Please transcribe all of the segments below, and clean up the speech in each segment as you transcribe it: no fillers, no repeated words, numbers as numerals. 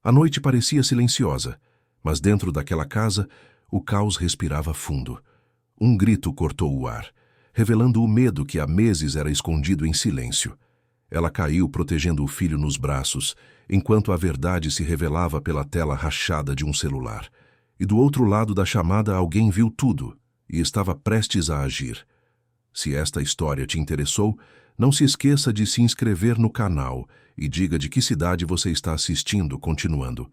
A noite parecia silenciosa, mas dentro daquela casa, o caos respirava fundo. Um grito cortou o ar, revelando o medo que há meses era escondido em silêncio. Ela caiu protegendo o filho nos braços, enquanto a verdade se revelava pela tela rachada de um celular. E do outro lado da chamada alguém viu tudo e estava prestes a agir. Se esta história te interessou, não se esqueça de se inscrever no canal e diga de que cidade você está assistindo, continuando.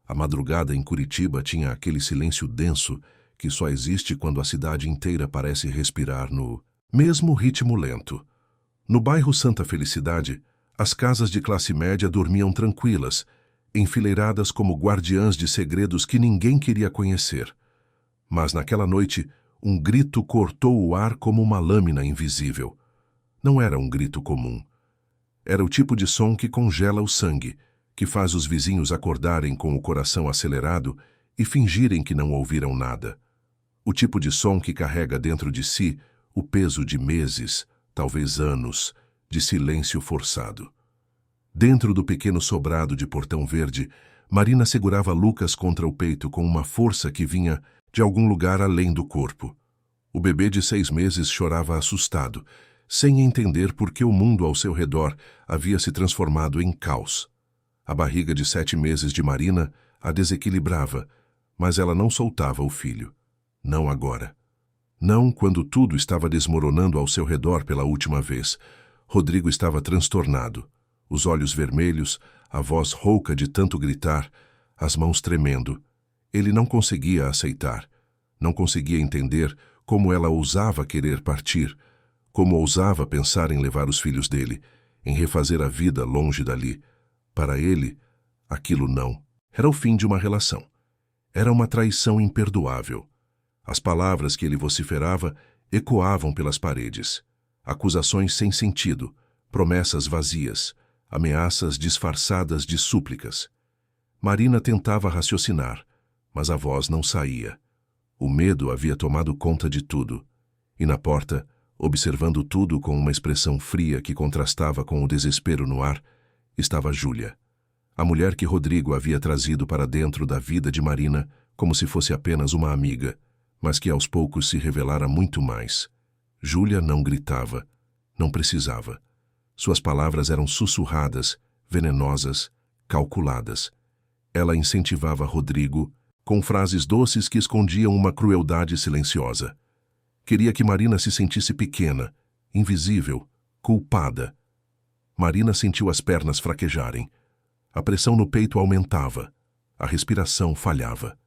A madrugada em Curitiba tinha aquele silêncio denso que só existe quando a cidade inteira parece respirar no mesmo ritmo lento. No bairro Santa Felicidade, as casas de classe média dormiam tranquilas, enfileiradas como guardiãs de segredos que ninguém queria conhecer. Mas naquela noite, um grito cortou o ar como uma lâmina invisível. Não era um grito comum. Era o tipo de som que congela o sangue, que faz os vizinhos acordarem com o coração acelerado e fingirem que não ouviram nada. O tipo de som que carrega dentro de si o peso de meses, talvez anos, de silêncio forçado. Dentro do pequeno sobrado de Portão Verde, Marina segurava Lucas contra o peito com uma força que vinha de algum lugar além do corpo. O bebê de 6 meses chorava assustado, sem entender por que o mundo ao seu redor havia se transformado em caos. A barriga de 7 meses de Marina a desequilibrava, mas ela não soltava o filho. Não agora. Não quando tudo estava desmoronando ao seu redor pela última vez. Rodrigo estava transtornado. Os olhos vermelhos, a voz rouca de tanto gritar, as mãos tremendo. Ele não conseguia aceitar. Não conseguia entender como ela ousava querer partir, como ousava pensar em levar os filhos dele, em refazer a vida longe dali. Para ele, aquilo não. Era o fim de uma relação. Era uma traição imperdoável. As palavras que ele vociferava ecoavam pelas paredes. Acusações sem sentido, promessas vazias, ameaças disfarçadas de súplicas. Marina tentava raciocinar, mas a voz não saía. O medo havia tomado conta de tudo. E na porta, observando tudo com uma expressão fria que contrastava com o desespero no ar, estava Júlia. A mulher que Rodrigo havia trazido para dentro da vida de Marina como se fosse apenas uma amiga, mas que aos poucos se revelara muito mais. Júlia não gritava, não precisava. Suas palavras eram sussurradas, venenosas, calculadas. Ela incentivava Rodrigo com frases doces que escondiam uma crueldade silenciosa. Queria que Marina se sentisse pequena, invisível, culpada. Marina sentiu as pernas fraquejarem. A pressão no peito aumentava. A respiração falhava.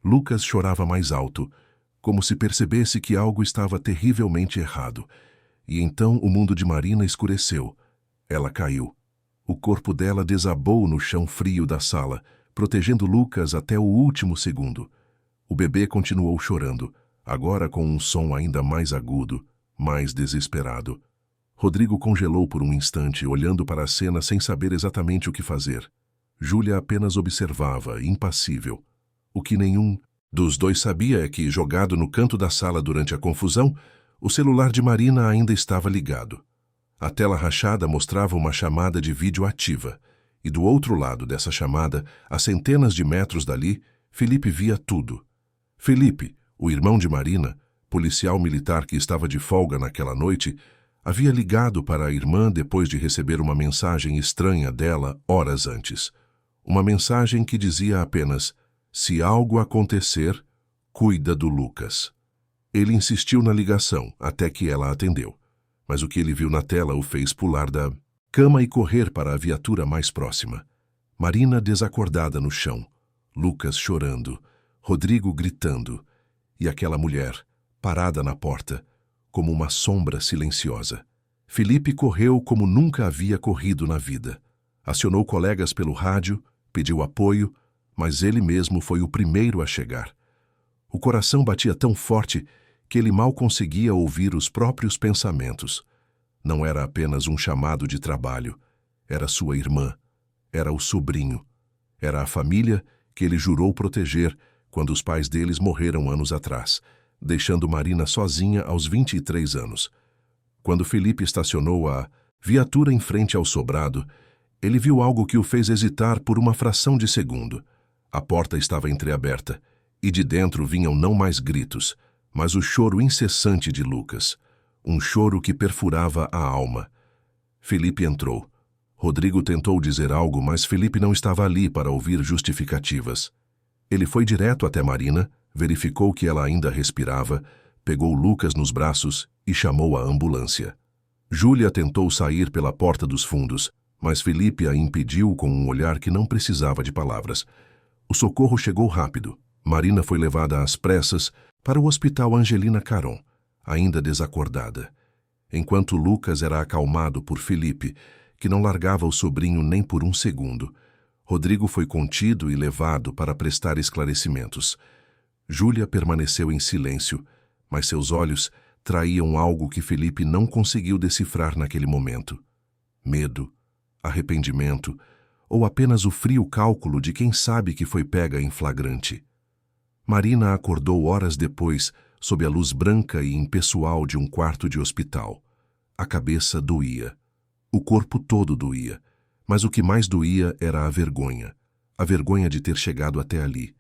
Lucas chorava mais alto, como se percebesse que algo estava terrivelmente errado. E então o mundo de Marina escureceu. Ela caiu. O corpo dela desabou no chão frio da sala, protegendo Lucas até o último segundo. O bebê continuou chorando, agora com um som ainda mais agudo, mais desesperado. Rodrigo congelou por um instante, olhando para a cena sem saber exatamente o que fazer. Júlia apenas observava, impassível. O que nenhum dos dois sabia é que, jogado no canto da sala durante a confusão, o celular de Marina ainda estava ligado. A tela rachada mostrava uma chamada de vídeo ativa, e do outro lado dessa chamada, a centenas de metros dali, Felipe via tudo. Felipe, o irmão de Marina, policial militar que estava de folga naquela noite, havia ligado para a irmã depois de receber uma mensagem estranha dela horas antes. Uma mensagem que dizia apenas: "Se algo acontecer, cuida do Lucas." Ele insistiu na ligação até que ela atendeu, mas o que ele viu na tela o fez pular da cama e correr para a viatura mais próxima. Marina desacordada no chão, Lucas chorando, Rodrigo gritando, e aquela mulher, parada na porta, como uma sombra silenciosa. Felipe correu como nunca havia corrido na vida. Acionou colegas pelo rádio, pediu apoio, mas ele mesmo foi o primeiro a chegar. O coração batia tão forte que ele mal conseguia ouvir os próprios pensamentos. Não era apenas um chamado de trabalho, era sua irmã, era o sobrinho, era a família que ele jurou proteger quando os pais deles morreram anos atrás, deixando Marina sozinha aos 23 anos. Quando Felipe estacionou a viatura em frente ao sobrado, Ele viu algo que o fez hesitar por uma fração de segundo. A porta estava entreaberta, e de dentro vinham não mais gritos, mas o choro incessante de Lucas. Um choro que perfurava a alma. Felipe entrou. Rodrigo tentou dizer algo, mas Felipe não estava ali para ouvir justificativas. Ele foi direto até Marina, verificou que ela ainda respirava, pegou Lucas nos braços e chamou a ambulância. Júlia tentou sair pela porta dos fundos, mas Felipe a impediu com um olhar que não precisava de palavras. O socorro chegou rápido. Marina foi levada às pressas para o Hospital Angelina Caron, ainda desacordada, enquanto Lucas era acalmado por Felipe, que não largava o sobrinho nem por um segundo. Rodrigo foi contido e levado para prestar esclarecimentos. Júlia permaneceu em silêncio, mas seus olhos traíam algo que Felipe não conseguiu decifrar naquele momento. Medo, arrependimento, ou apenas o frio cálculo de quem sabe que foi pega em flagrante. Marina acordou horas depois, sob a luz branca e impessoal de um quarto de hospital. A cabeça doía. O corpo todo doía. Mas o que mais doía era a vergonha. A vergonha de ter chegado até ali.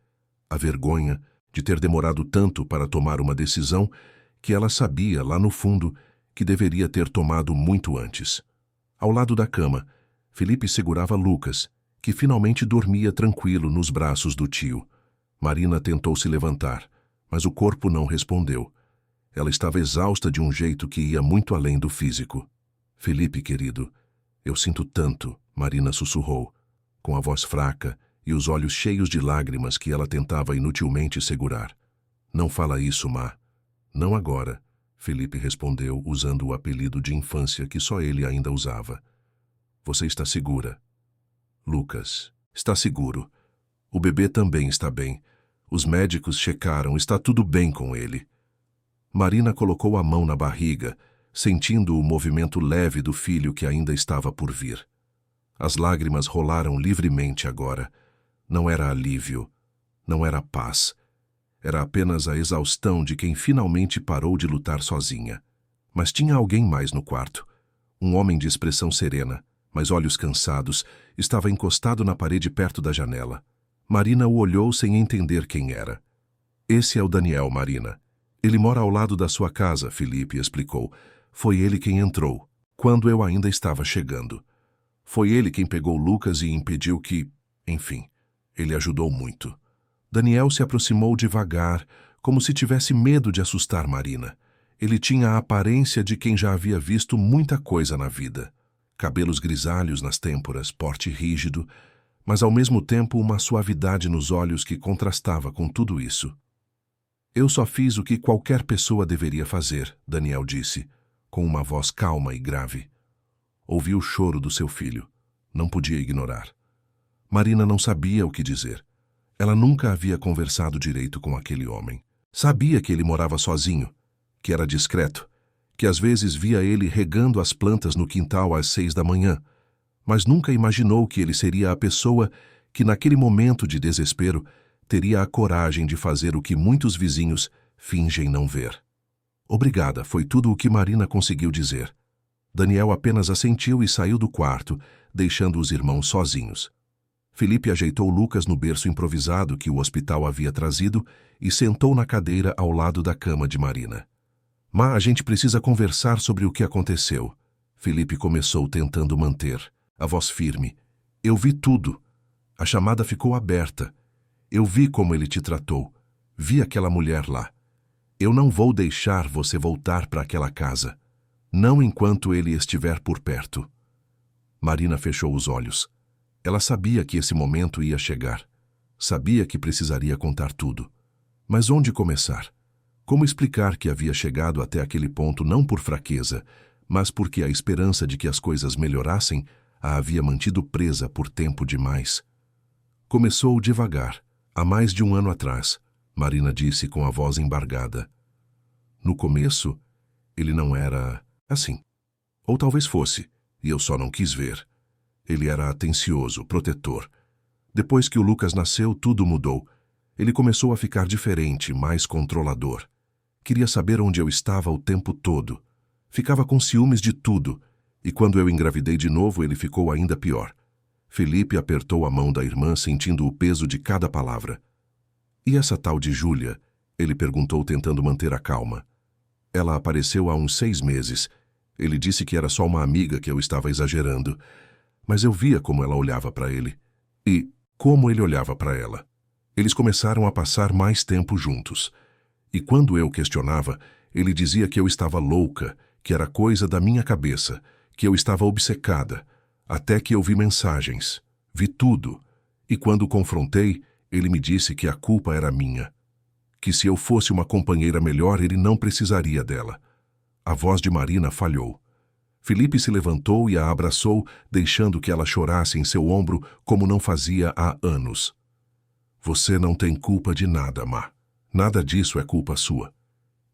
A vergonha de ter demorado tanto para tomar uma decisão que ela sabia, lá no fundo, que deveria ter tomado muito antes. Ao lado da cama, Felipe segurava Lucas, que finalmente dormia tranquilo nos braços do tio. Marina tentou se levantar, mas o corpo não respondeu. Ela estava exausta de um jeito que ia muito além do físico. Felipe, querido, eu sinto tanto, Marina sussurrou, com a voz fraca e os olhos cheios de lágrimas que ela tentava inutilmente segurar. Não fala isso, Má. Não agora, Felipe respondeu, usando o apelido de infância que só ele ainda usava. Você está segura? Lucas, está seguro. O bebê também está bem. Os médicos checaram, está tudo bem com ele. Marina colocou a mão na barriga, sentindo o movimento leve do filho que ainda estava por vir. As lágrimas rolaram livremente agora. Não era alívio, não era paz. Era apenas a exaustão de quem finalmente parou de lutar sozinha. Mas tinha alguém mais no quarto. Um homem de expressão serena, mas olhos cansados, estava encostado na parede perto da janela. Marina o olhou sem entender quem era. Esse é o Daniel, Marina. Ele mora ao lado da sua casa, Felipe explicou. Foi ele quem entrou, quando eu ainda estava chegando. Foi ele quem pegou Lucas e impediu que... Enfim, ele ajudou muito. Daniel se aproximou devagar, como se tivesse medo de assustar Marina. Ele tinha a aparência de quem já havia visto muita coisa na vida. Cabelos grisalhos nas têmporas, porte rígido, mas ao mesmo tempo uma suavidade nos olhos que contrastava com tudo isso. Eu só fiz o que qualquer pessoa deveria fazer, Daniel disse, com uma voz calma e grave. Ouvi o choro do seu filho. Não podia ignorar. Marina não sabia o que dizer. Ela nunca havia conversado direito com aquele homem. Sabia que ele morava sozinho, que era discreto, que às vezes via ele regando as plantas no quintal às 6 da manhã, mas nunca imaginou que ele seria a pessoa que, naquele momento de desespero, teria a coragem de fazer o que muitos vizinhos fingem não ver. Obrigada, foi tudo o que Marina conseguiu dizer. Daniel apenas assentiu e saiu do quarto, deixando os irmãos sozinhos. Felipe ajeitou Lucas no berço improvisado que o hospital havia trazido e sentou na cadeira ao lado da cama de Marina. Má, a gente precisa conversar sobre o que aconteceu. Felipe começou tentando manter a voz firme. Eu vi tudo. A chamada ficou aberta. Eu vi como ele te tratou. Vi aquela mulher lá. Eu não vou deixar você voltar para aquela casa. Não enquanto ele estiver por perto. Marina fechou os olhos. Ela sabia que esse momento ia chegar. Sabia que precisaria contar tudo. Mas onde começar? Como explicar que havia chegado até aquele ponto não por fraqueza, mas porque a esperança de que as coisas melhorassem a havia mantido presa por tempo demais? Começou devagar, há mais de um ano atrás, Marina disse com a voz embargada. No começo, ele não era assim. Ou talvez fosse, e eu só não quis ver. Ele era atencioso, protetor. Depois que o Lucas nasceu, tudo mudou. Ele começou a ficar diferente, mais controlador. Queria saber onde eu estava o tempo todo. Ficava com ciúmes de tudo. E quando eu engravidei de novo, ele ficou ainda pior. Felipe apertou a mão da irmã, sentindo o peso de cada palavra. E essa tal de Júlia? Ele perguntou, tentando manter a calma. Ela apareceu há uns 6 meses. Ele disse que era só uma amiga, que eu estava exagerando. Mas eu via como ela olhava para ele. E como ele olhava para ela. Eles começaram a passar mais tempo juntos. E quando eu questionava, ele dizia que eu estava louca, que era coisa da minha cabeça, que eu estava obcecada. Até que eu vi mensagens. Vi tudo. E quando o confrontei, ele me disse que a culpa era minha. Que se eu fosse uma companheira melhor, ele não precisaria dela. A voz de Marina falhou. Felipe se levantou e a abraçou, deixando que ela chorasse em seu ombro como não fazia há anos. Você não tem culpa de nada, Má. Nada disso é culpa sua.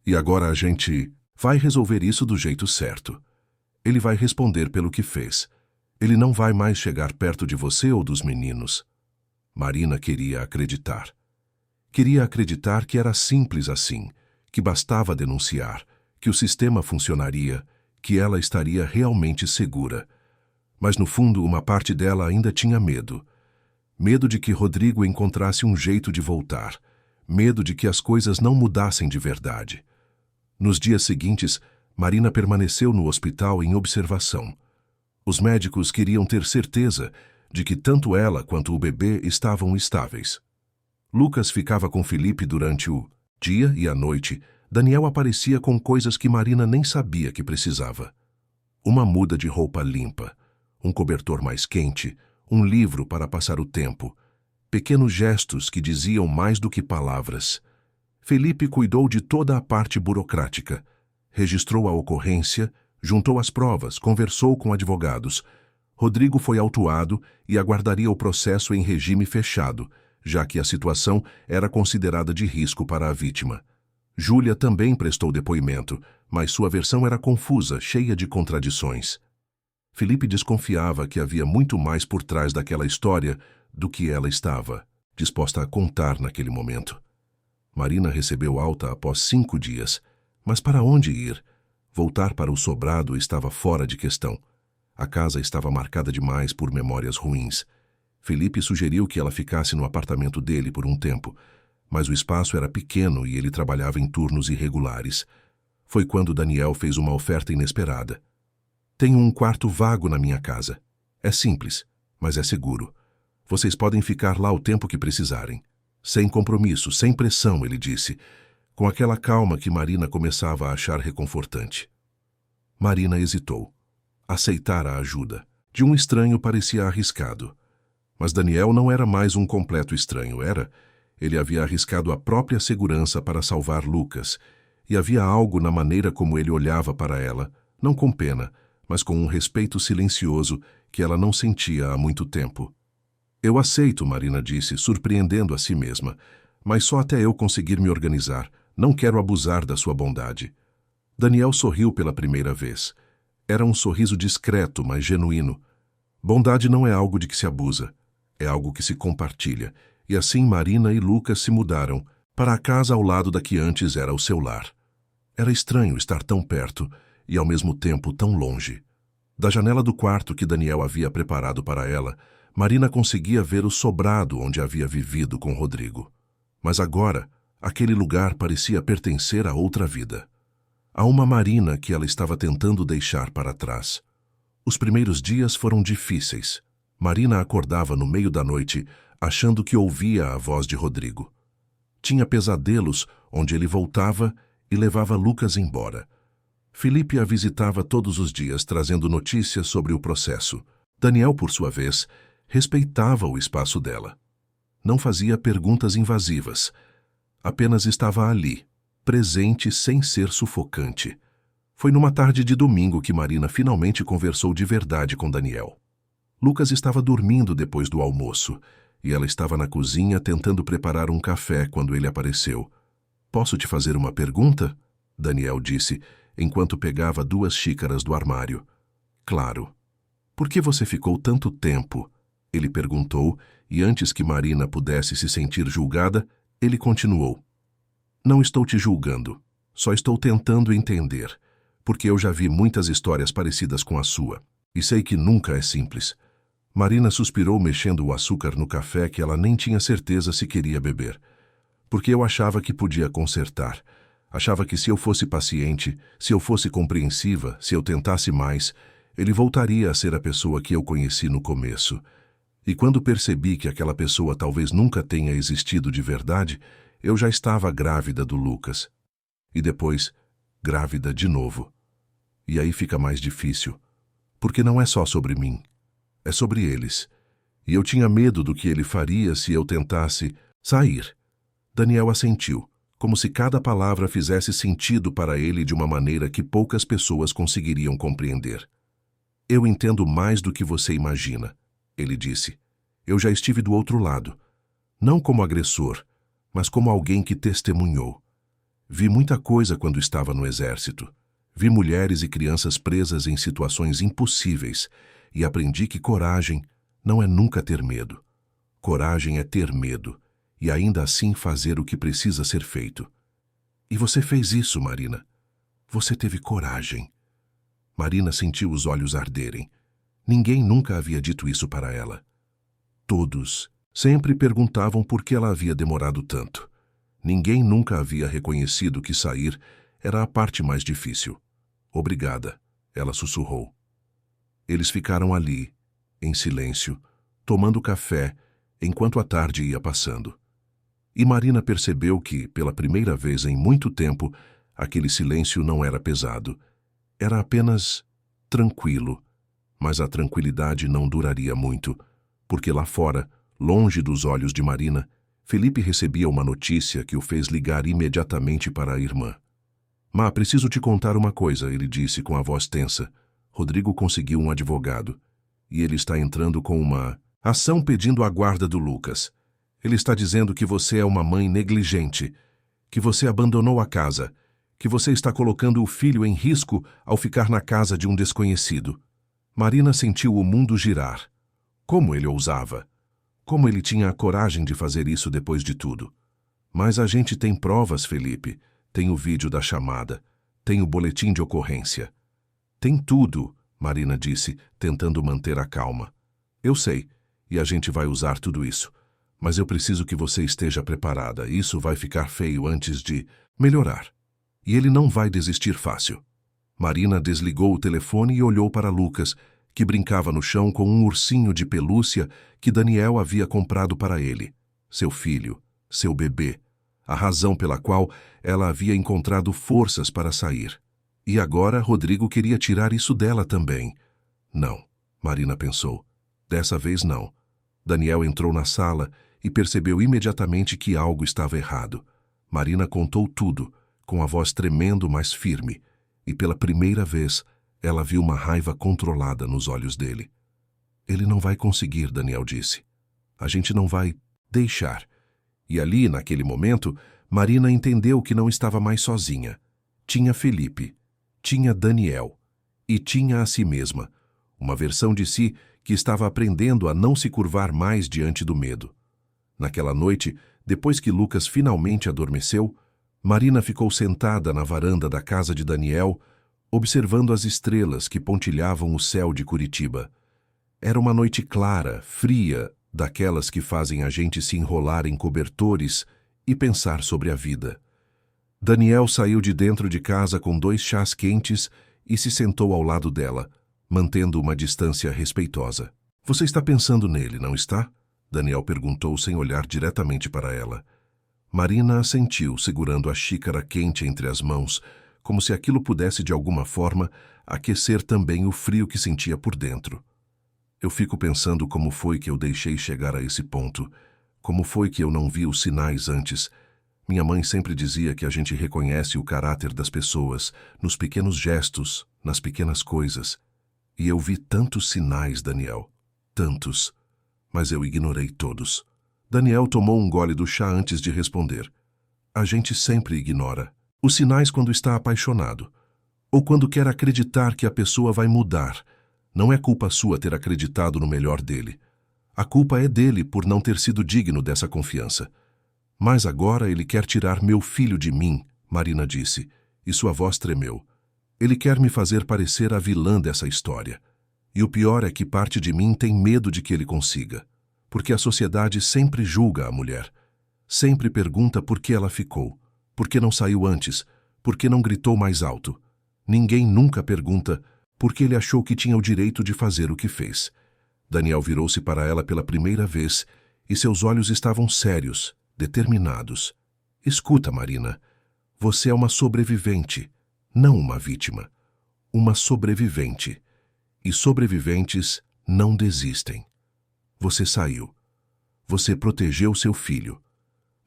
E agora a gente vai resolver isso do jeito certo. Ele vai responder pelo que fez. Ele não vai mais chegar perto de você ou dos meninos. Marina queria acreditar. Queria acreditar que era simples assim, que bastava denunciar, que o sistema funcionaria, que ela estaria realmente segura. Mas no fundo, uma parte dela ainda tinha medo. Medo de que Rodrigo encontrasse um jeito de voltar. Medo de que as coisas não mudassem de verdade. Nos dias seguintes, Marina permaneceu no hospital em observação. Os médicos queriam ter certeza de que tanto ela quanto o bebê estavam estáveis. Lucas ficava com Felipe durante o dia e a noite. Daniel aparecia com coisas que Marina nem sabia que precisava. Uma muda de roupa limpa, um cobertor mais quente, um livro para passar o tempo. Pequenos gestos que diziam mais do que palavras. Felipe cuidou de toda a parte burocrática. Registrou a ocorrência, juntou as provas, conversou com advogados. Rodrigo foi autuado e aguardaria o processo em regime fechado, já que a situação era considerada de risco para a vítima. Júlia também prestou depoimento, mas sua versão era confusa, cheia de contradições. Felipe desconfiava que havia muito mais por trás daquela história do que ela estava disposta a contar naquele momento. Marina recebeu alta após 5 dias. Mas para onde ir? Voltar para o sobrado estava fora de questão. A casa estava marcada demais por memórias ruins. Felipe sugeriu que ela ficasse no apartamento dele por um tempo, mas o espaço era pequeno e ele trabalhava em turnos irregulares. Foi quando Daniel fez uma oferta inesperada. Tenho um quarto vago na minha casa. É simples, mas é seguro. Vocês podem ficar lá o tempo que precisarem. Sem compromisso, sem pressão, ele disse, com aquela calma que Marina começava a achar reconfortante. Marina hesitou. Aceitar a ajuda de um estranho parecia arriscado. Mas Daniel não era mais um completo estranho, era. Ele havia arriscado a própria segurança para salvar Lucas, e havia algo na maneira como ele olhava para ela, não com pena, mas com um respeito silencioso que ela não sentia há muito tempo. Eu aceito, Marina disse, surpreendendo a si mesma, mas só até eu conseguir me organizar. Não quero abusar da sua bondade. Daniel sorriu pela primeira vez. Era um sorriso discreto, mas genuíno. Bondade não é algo de que se abusa. É algo que se compartilha. E assim Marina e Lucas se mudaram para a casa ao lado da que antes era o seu lar. Era estranho estar tão perto e ao mesmo tempo tão longe. Da janela do quarto que Daniel havia preparado para ela, Marina conseguia ver o sobrado onde havia vivido com Rodrigo. Mas agora, aquele lugar parecia pertencer a outra vida. A uma Marina que ela estava tentando deixar para trás. Os primeiros dias foram difíceis. Marina acordava no meio da noite, achando que ouvia a voz de Rodrigo. Tinha pesadelos onde ele voltava e levava Lucas embora. Felipe a visitava todos os dias, trazendo notícias sobre o processo. Daniel, por sua vez, respeitava o espaço dela. Não fazia perguntas invasivas. Apenas estava ali, presente sem ser sufocante. Foi numa tarde de domingo que Marina finalmente conversou de verdade com Daniel. Lucas estava dormindo depois do almoço, e ela estava na cozinha tentando preparar um café quando ele apareceu. Posso te fazer uma pergunta? Daniel disse, enquanto pegava 2 xícaras do armário. Claro. Por que você ficou tanto tempo? Ele perguntou, e antes que Marina pudesse se sentir julgada, ele continuou. Não estou te julgando, só estou tentando entender, porque eu já vi muitas histórias parecidas com a sua, e sei que nunca é simples. Marina suspirou, mexendo o açúcar no café que ela nem tinha certeza se queria beber. Porque eu achava que podia consertar. Achava que se eu fosse paciente, se eu fosse compreensiva, se eu tentasse mais, ele voltaria a ser a pessoa que eu conheci no começo. E quando percebi que aquela pessoa talvez nunca tenha existido de verdade, eu já estava grávida do Lucas. E depois, grávida de novo. E aí fica mais difícil. Porque não é só sobre mim. É sobre eles. E eu tinha medo do que ele faria se eu tentasse sair. Daniel assentiu, como se cada palavra fizesse sentido para ele de uma maneira que poucas pessoas conseguiriam compreender. Eu entendo mais do que você imagina, ele disse. Eu já estive do outro lado. Não como agressor, mas como alguém que testemunhou. Vi muita coisa quando estava no exército. Vi mulheres e crianças presas em situações impossíveis e aprendi que coragem não é nunca ter medo. Coragem é ter medo e ainda assim fazer o que precisa ser feito. E você fez isso, Marina. Você teve coragem. Marina sentiu os olhos arderem. Ninguém nunca havia dito isso para ela. Todos sempre perguntavam por que ela havia demorado tanto. Ninguém nunca havia reconhecido que sair era a parte mais difícil. Obrigada, ela sussurrou. Eles ficaram ali, em silêncio, tomando café, enquanto a tarde ia passando. E Marina percebeu que, pela primeira vez em muito tempo, aquele silêncio não era pesado. Era apenas tranquilo. Mas a tranquilidade não duraria muito, porque lá fora, longe dos olhos de Marina, Felipe recebia uma notícia que o fez ligar imediatamente para a irmã. Má, preciso te contar uma coisa, ele disse com a voz tensa. Rodrigo conseguiu um advogado. E ele está entrando com uma ação pedindo a guarda do Lucas. Ele está dizendo que você é uma mãe negligente, que você abandonou a casa, que você está colocando o filho em risco ao ficar na casa de um desconhecido. Marina sentiu o mundo girar. Como ele ousava? Como ele tinha a coragem de fazer isso depois de tudo? Mas a gente tem provas, Felipe. Tem o vídeo da chamada. Tem o boletim de ocorrência. Tem tudo, Marina disse, tentando manter a calma. Eu sei, e a gente vai usar tudo isso. Mas eu preciso que você esteja preparada. Isso vai ficar feio antes de melhorar. E ele não vai desistir fácil. Marina desligou o telefone e olhou para Lucas, que brincava no chão com um ursinho de pelúcia que Daniel havia comprado para ele. Seu filho, seu bebê. A razão pela qual ela havia encontrado forças para sair. E agora Rodrigo queria tirar isso dela também. Não, Marina pensou. Dessa vez não. Daniel entrou na sala e percebeu imediatamente que algo estava errado. Marina contou tudo, com a voz tremendo, mas firme, e pela primeira vez ela viu uma raiva controlada nos olhos dele. Ele não vai conseguir, Daniel disse. A gente não vai deixar. E ali, naquele momento, Marina entendeu que não estava mais sozinha. Tinha Felipe, tinha Daniel e tinha a si mesma, uma versão de si que estava aprendendo a não se curvar mais diante do medo. Naquela noite, depois que Lucas finalmente adormeceu, Marina ficou sentada na varanda da casa de Daniel, observando as estrelas que pontilhavam o céu de Curitiba. Era uma noite clara, fria, daquelas que fazem a gente se enrolar em cobertores e pensar sobre a vida. Daniel saiu de dentro de casa com 2 chás quentes e se sentou ao lado dela, mantendo uma distância respeitosa. Você está pensando nele, não está? Daniel perguntou sem olhar diretamente para ela. Marina assentiu, segurando a xícara quente entre as mãos, como se aquilo pudesse de alguma forma aquecer também o frio que sentia por dentro. Eu fico pensando como foi que eu deixei chegar a esse ponto, como foi que eu não vi os sinais antes. Minha mãe sempre dizia que a gente reconhece o caráter das pessoas, nos pequenos gestos, nas pequenas coisas. E eu vi tantos sinais, Daniel, tantos, mas eu ignorei todos. Daniel tomou um gole do chá antes de responder. A gente sempre ignora os sinais quando está apaixonado, ou quando quer acreditar que a pessoa vai mudar. Não é culpa sua ter acreditado no melhor dele. A culpa é dele por não ter sido digno dessa confiança. Mas agora ele quer tirar meu filho de mim, Marina disse, e sua voz tremeu. Ele quer me fazer parecer a vilã dessa história. E o pior é que parte de mim tem medo de que ele consiga, porque a sociedade sempre julga a mulher. Sempre pergunta por que ela ficou, por que não saiu antes, por que não gritou mais alto. Ninguém nunca pergunta por que ele achou que tinha o direito de fazer o que fez. Daniel virou-se para ela pela primeira vez e seus olhos estavam sérios, determinados. Escuta, Marina, você é uma sobrevivente, não uma vítima. Uma sobrevivente. E sobreviventes não desistem. Você saiu. Você protegeu seu filho.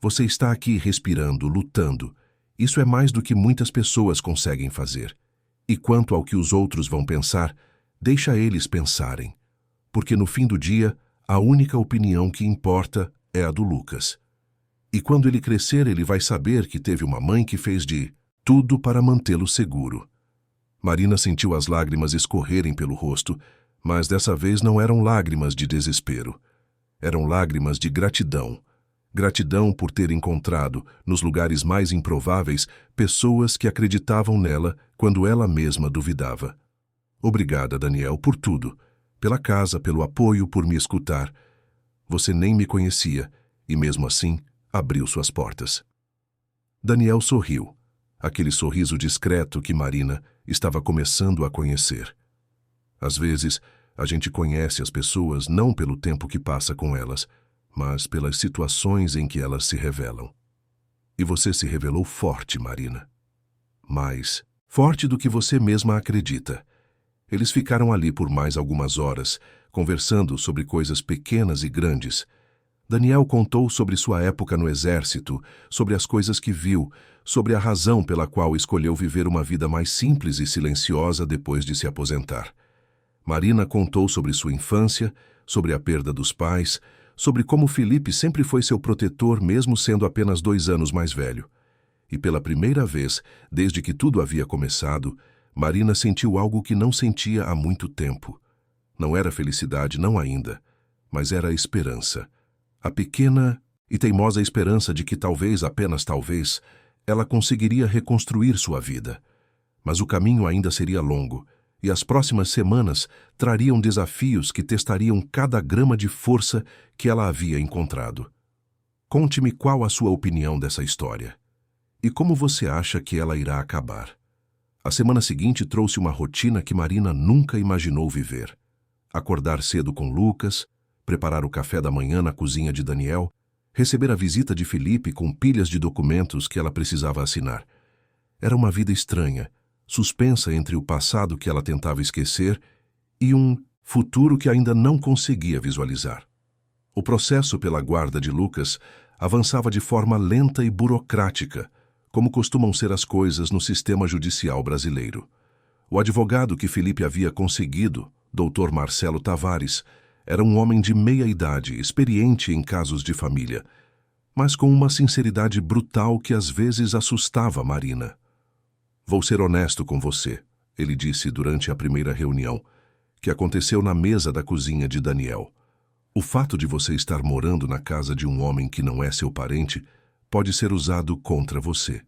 Você está aqui respirando, lutando. Isso é mais do que muitas pessoas conseguem fazer. E quanto ao que os outros vão pensar, deixa eles pensarem. Porque no fim do dia, a única opinião que importa é a do Lucas. E quando ele crescer, ele vai saber que teve uma mãe que fez de tudo para mantê-lo seguro. Marina sentiu as lágrimas escorrerem pelo rosto, mas dessa vez não eram lágrimas de desespero. Eram lágrimas de gratidão. Gratidão por ter encontrado, nos lugares mais improváveis, pessoas que acreditavam nela quando ela mesma duvidava. Obrigada, Daniel, por tudo. Pela casa, pelo apoio, por me escutar. Você nem me conhecia, e mesmo assim, abriu suas portas. Daniel sorriu. Aquele sorriso discreto que Marina estava começando a conhecer. Às vezes, a gente conhece as pessoas não pelo tempo que passa com elas, mas pelas situações em que elas se revelam. E você se revelou forte, Marina. Mais forte do que você mesma acredita. Eles ficaram ali por mais algumas horas, conversando sobre coisas pequenas e grandes. Daniel contou sobre sua época no exército, sobre as coisas que viu, sobre a razão pela qual escolheu viver uma vida mais simples e silenciosa depois de se aposentar. Marina contou sobre sua infância, sobre a perda dos pais, sobre como Felipe sempre foi seu protetor mesmo sendo apenas 2 anos mais velho. E pela primeira vez, desde que tudo havia começado, Marina sentiu algo que não sentia há muito tempo. Não era felicidade, não ainda, mas era esperança. A pequena e teimosa esperança de que talvez, apenas talvez, ela conseguiria reconstruir sua vida. Mas o caminho ainda seria longo, e as próximas semanas trariam desafios que testariam cada grama de força que ela havia encontrado. Conte-me qual a sua opinião dessa história. E como você acha que ela irá acabar? A semana seguinte trouxe uma rotina que Marina nunca imaginou viver. Acordar cedo com Lucas, preparar o café da manhã na cozinha de Daniel, receber a visita de Felipe com pilhas de documentos que ela precisava assinar. Era uma vida estranha, suspensa entre o passado que ela tentava esquecer e um futuro que ainda não conseguia visualizar. O processo pela guarda de Lucas avançava de forma lenta e burocrática, como costumam ser as coisas no sistema judicial brasileiro. O advogado que Felipe havia conseguido, Dr. Marcelo Tavares, era um homem de meia idade, experiente em casos de família, mas com uma sinceridade brutal que às vezes assustava Marina. Vou ser honesto com você, ele disse durante a primeira reunião, que aconteceu na mesa da cozinha de Daniel. O fato de você estar morando na casa de um homem que não é seu parente pode ser usado contra você.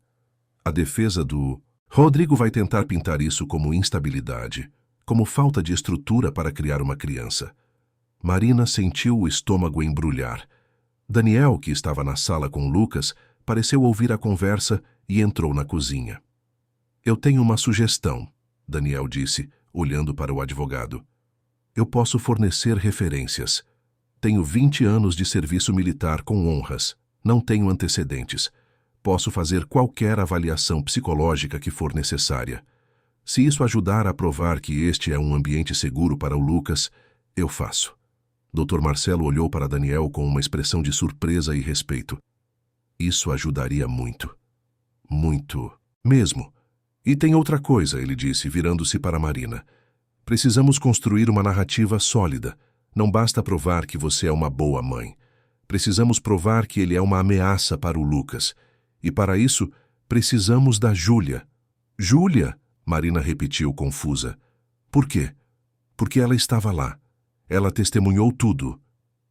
A defesa do Rodrigo vai tentar pintar isso como instabilidade, como falta de estrutura para criar uma criança. Marina sentiu o estômago embrulhar. Daniel, que estava na sala com Lucas, pareceu ouvir a conversa e entrou na cozinha. Eu tenho uma sugestão, Daniel disse, olhando para o advogado. Eu posso fornecer referências. Tenho 20 anos de serviço militar com honras. Não tenho antecedentes. Posso fazer qualquer avaliação psicológica que for necessária. Se isso ajudar a provar que este é um ambiente seguro para o Lucas, eu faço. Dr. Marcelo olhou para Daniel com uma expressão de surpresa e respeito. Isso ajudaria muito. Muito. Mesmo. E tem outra coisa, ele disse, virando-se para Marina. Precisamos construir uma narrativa sólida. Não basta provar que você é uma boa mãe. Precisamos provar que ele é uma ameaça para o Lucas. E para isso, precisamos da Júlia. Júlia? Marina repetiu, confusa. Por quê? Porque ela estava lá. Ela testemunhou tudo.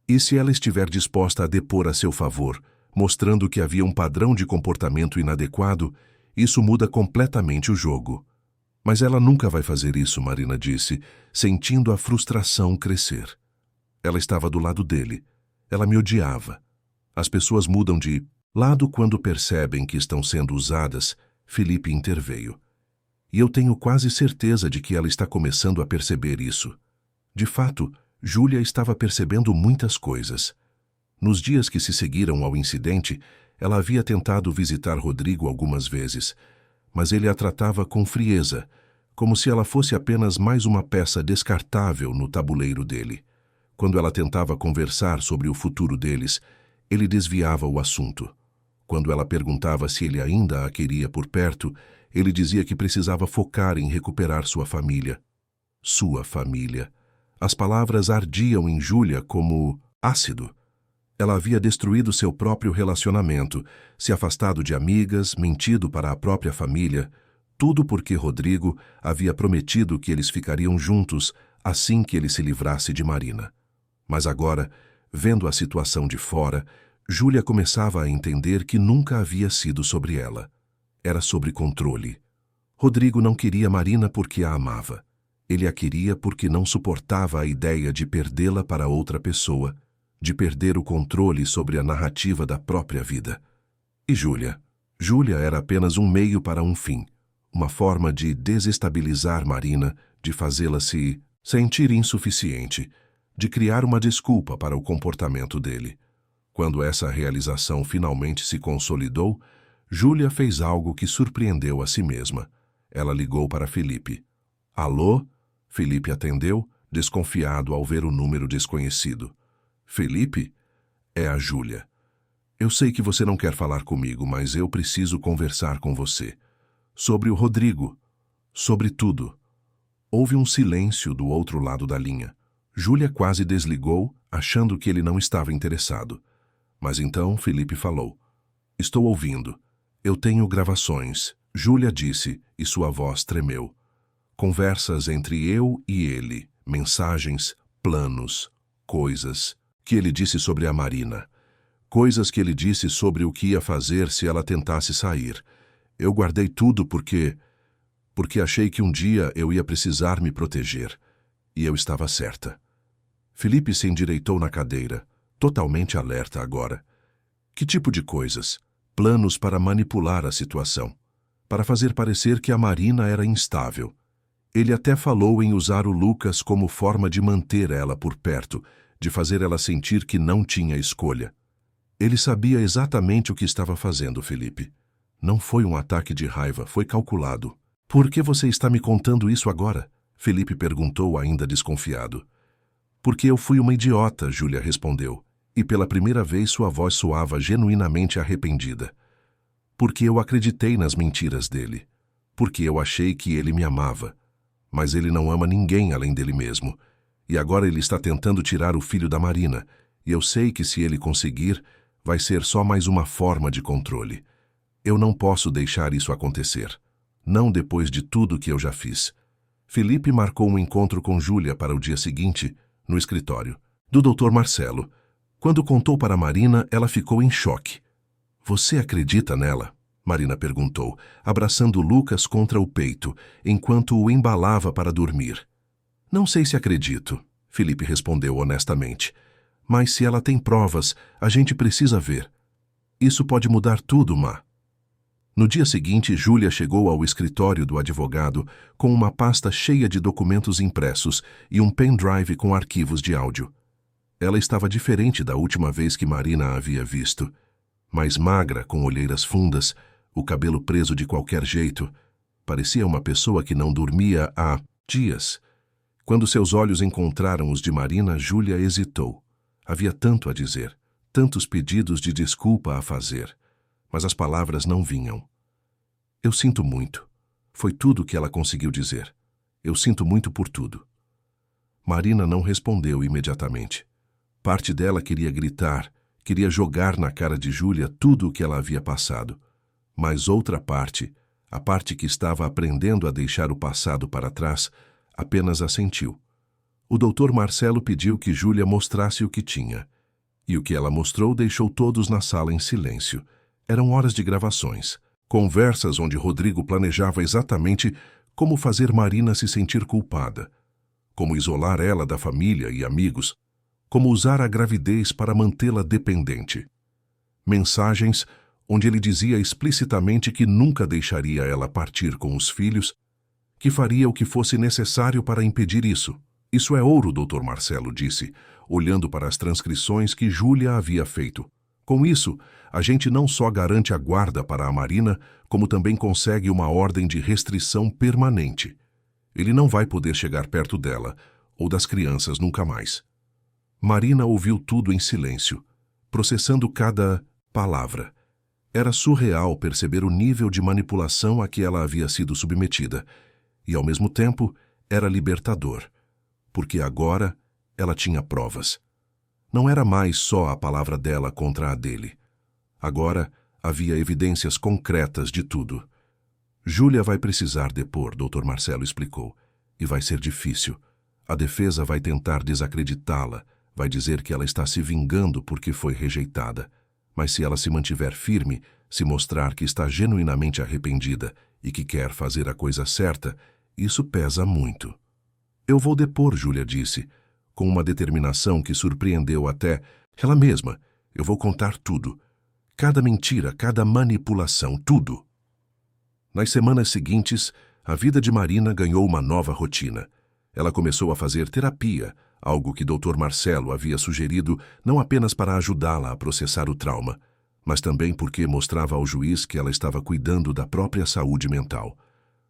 E se ela estiver disposta a depor a seu favor, mostrando que havia um padrão de comportamento inadequado, isso muda completamente o jogo. Mas ela nunca vai fazer isso, Marina disse, sentindo a frustração crescer. Ela estava do lado dele. Ela me odiava. As pessoas mudam de lado quando percebem que estão sendo usadas, Felipe interveio. E eu tenho quase certeza de que ela está começando a perceber isso. De fato, Júlia estava percebendo muitas coisas. Nos dias que se seguiram ao incidente, ela havia tentado visitar Rodrigo algumas vezes, mas ele a tratava com frieza, como se ela fosse apenas mais uma peça descartável no tabuleiro dele. Quando ela tentava conversar sobre o futuro deles, ele desviava o assunto. Quando ela perguntava se ele ainda a queria por perto, ele dizia que precisava focar em recuperar sua família. Sua família. As palavras ardiam em Júlia como ácido. Ela havia destruído seu próprio relacionamento, se afastado de amigas, mentido para a própria família, tudo porque Rodrigo havia prometido que eles ficariam juntos assim que ele se livrasse de Marina. Mas agora, vendo a situação de fora, Júlia começava a entender que nunca havia sido sobre ela. Era sobre controle. Rodrigo não queria Marina porque a amava. Ele a queria porque não suportava a ideia de perdê-la para outra pessoa, de perder o controle sobre a narrativa da própria vida. E Júlia? Júlia era apenas um meio para um fim, uma forma de desestabilizar Marina, de fazê-la se sentir insuficiente, de criar uma desculpa para o comportamento dele. Quando essa realização finalmente se consolidou, Júlia fez algo que surpreendeu a si mesma. Ela ligou para Felipe. Alô? Felipe atendeu, desconfiado ao ver o número desconhecido. Felipe? É a Júlia. Eu sei que você não quer falar comigo, mas eu preciso conversar com você. Sobre o Rodrigo. Sobre tudo. Houve um silêncio do outro lado da linha. Júlia quase desligou, achando que ele não estava interessado. Mas então Felipe falou. Estou ouvindo. Eu tenho gravações. Júlia disse, e sua voz tremeu. Conversas entre eu e ele, mensagens, planos, coisas que ele disse sobre a Marina. Coisas que ele disse sobre o que ia fazer se ela tentasse sair. Eu guardei tudo porque achei que um dia eu ia precisar me proteger. E eu estava certa. Felipe se endireitou na cadeira, totalmente alerta agora. Que tipo de coisas? Planos para manipular a situação. Para fazer parecer que a Marina era instável. Ele até falou em usar o Lucas como forma de manter ela por perto, de fazer ela sentir que não tinha escolha. Ele sabia exatamente o que estava fazendo, Felipe. Não foi um ataque de raiva, foi calculado. Por que você está me contando isso agora? Felipe perguntou, ainda desconfiado. Porque eu fui uma idiota, Júlia respondeu, e pela primeira vez sua voz soava genuinamente arrependida. Porque eu acreditei nas mentiras dele. Porque eu achei que ele me amava. Mas ele não ama ninguém além dele mesmo. E agora ele está tentando tirar o filho da Marina, e eu sei que se ele conseguir, vai ser só mais uma forma de controle. Eu não posso deixar isso acontecer. Não depois de tudo que eu já fiz. Felipe marcou um encontro com Júlia para o dia seguinte, no escritório, do Dr. Marcelo. Quando contou para Marina, ela ficou em choque. Você acredita nela? Marina perguntou, abraçando Lucas contra o peito, enquanto o embalava para dormir. Não sei se acredito, Felipe respondeu honestamente. Mas se ela tem provas, a gente precisa ver. Isso pode mudar tudo, Ma. No dia seguinte, Júlia chegou ao escritório do advogado com uma pasta cheia de documentos impressos e um pendrive com arquivos de áudio. Ela estava diferente da última vez que Marina a havia visto. Mais magra, com olheiras fundas, o cabelo preso de qualquer jeito. Parecia uma pessoa que não dormia há dias. Quando seus olhos encontraram os de Marina, Júlia hesitou. Havia tanto a dizer, tantos pedidos de desculpa a fazer. Mas as palavras não vinham. Eu sinto muito. Foi tudo o que ela conseguiu dizer. Eu sinto muito por tudo. Marina não respondeu imediatamente. Parte dela queria gritar, queria jogar na cara de Júlia tudo o que ela havia passado. Mas outra parte, a parte que estava aprendendo a deixar o passado para trás, apenas assentiu. O Dr. Marcelo pediu que Júlia mostrasse o que tinha. E o que ela mostrou deixou todos na sala em silêncio. Eram horas de gravações, conversas onde Rodrigo planejava exatamente como fazer Marina se sentir culpada, como isolar ela da família e amigos, como usar a gravidez para mantê-la dependente. Mensagens onde ele dizia explicitamente que nunca deixaria ela partir com os filhos, que faria o que fosse necessário para impedir isso. Isso é ouro, Dr. Marcelo disse, olhando para as transcrições que Júlia havia feito. Com isso, a gente não só garante a guarda para a Marina, como também consegue uma ordem de restrição permanente. Ele não vai poder chegar perto dela, ou das crianças nunca mais. Marina ouviu tudo em silêncio, processando cada palavra. Era surreal perceber o nível de manipulação a que ela havia sido submetida, e ao mesmo tempo era libertador, porque agora ela tinha provas. Não era mais só a palavra dela contra a dele. Agora havia evidências concretas de tudo. Júlia vai precisar depor, Dr. Marcelo explicou, e vai ser difícil. A defesa vai tentar desacreditá-la, vai dizer que ela está se vingando porque foi rejeitada. Mas se ela se mantiver firme, se mostrar que está genuinamente arrependida e que quer fazer a coisa certa, isso pesa muito. Eu vou depor, Júlia disse, com uma determinação que surpreendeu até ela mesma. Eu vou contar tudo. Cada mentira, cada manipulação, tudo. Nas semanas seguintes, a vida de Marina ganhou uma nova rotina. Ela começou a fazer terapia, algo que Dr. Marcelo havia sugerido não apenas para ajudá-la a processar o trauma, mas também porque mostrava ao juiz que ela estava cuidando da própria saúde mental.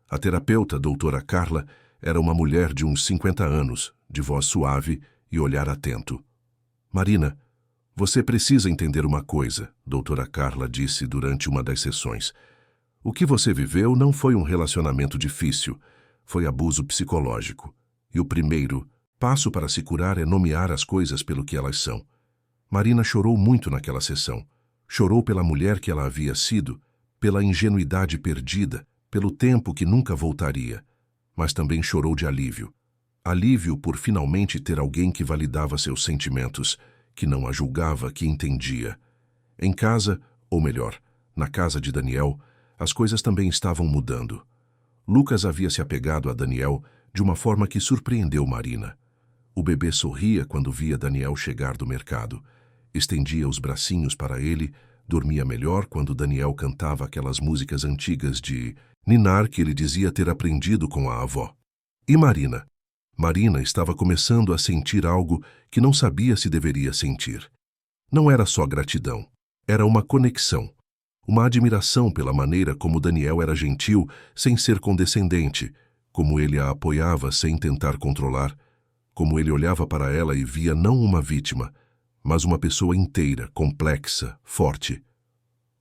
A terapeuta, doutora Carla, era uma mulher de uns 50 anos, de voz suave e olhar atento. Marina, você precisa entender uma coisa, doutora Carla disse durante uma das sessões. O que você viveu não foi um relacionamento difícil, foi abuso psicológico. E o primeiro passo para se curar é nomear as coisas pelo que elas são. Marina chorou muito naquela sessão. Chorou pela mulher que ela havia sido, pela ingenuidade perdida, pelo tempo que nunca voltaria. Mas também chorou de alívio. Alívio por finalmente ter alguém que validava seus sentimentos, que não a julgava, que entendia. Em casa, ou melhor, na casa de Daniel, as coisas também estavam mudando. Lucas havia se apegado a Daniel de uma forma que surpreendeu Marina. O bebê sorria quando via Daniel chegar do mercado. Estendia os bracinhos para ele, dormia melhor quando Daniel cantava aquelas músicas antigas de ninar que ele dizia ter aprendido com a avó. E Marina? Marina estava começando a sentir algo que não sabia se deveria sentir. Não era só gratidão, era uma conexão, uma admiração pela maneira como Daniel era gentil sem ser condescendente, como ele a apoiava sem tentar controlar, como ele olhava para ela e via não uma vítima, mas uma pessoa inteira, complexa, forte.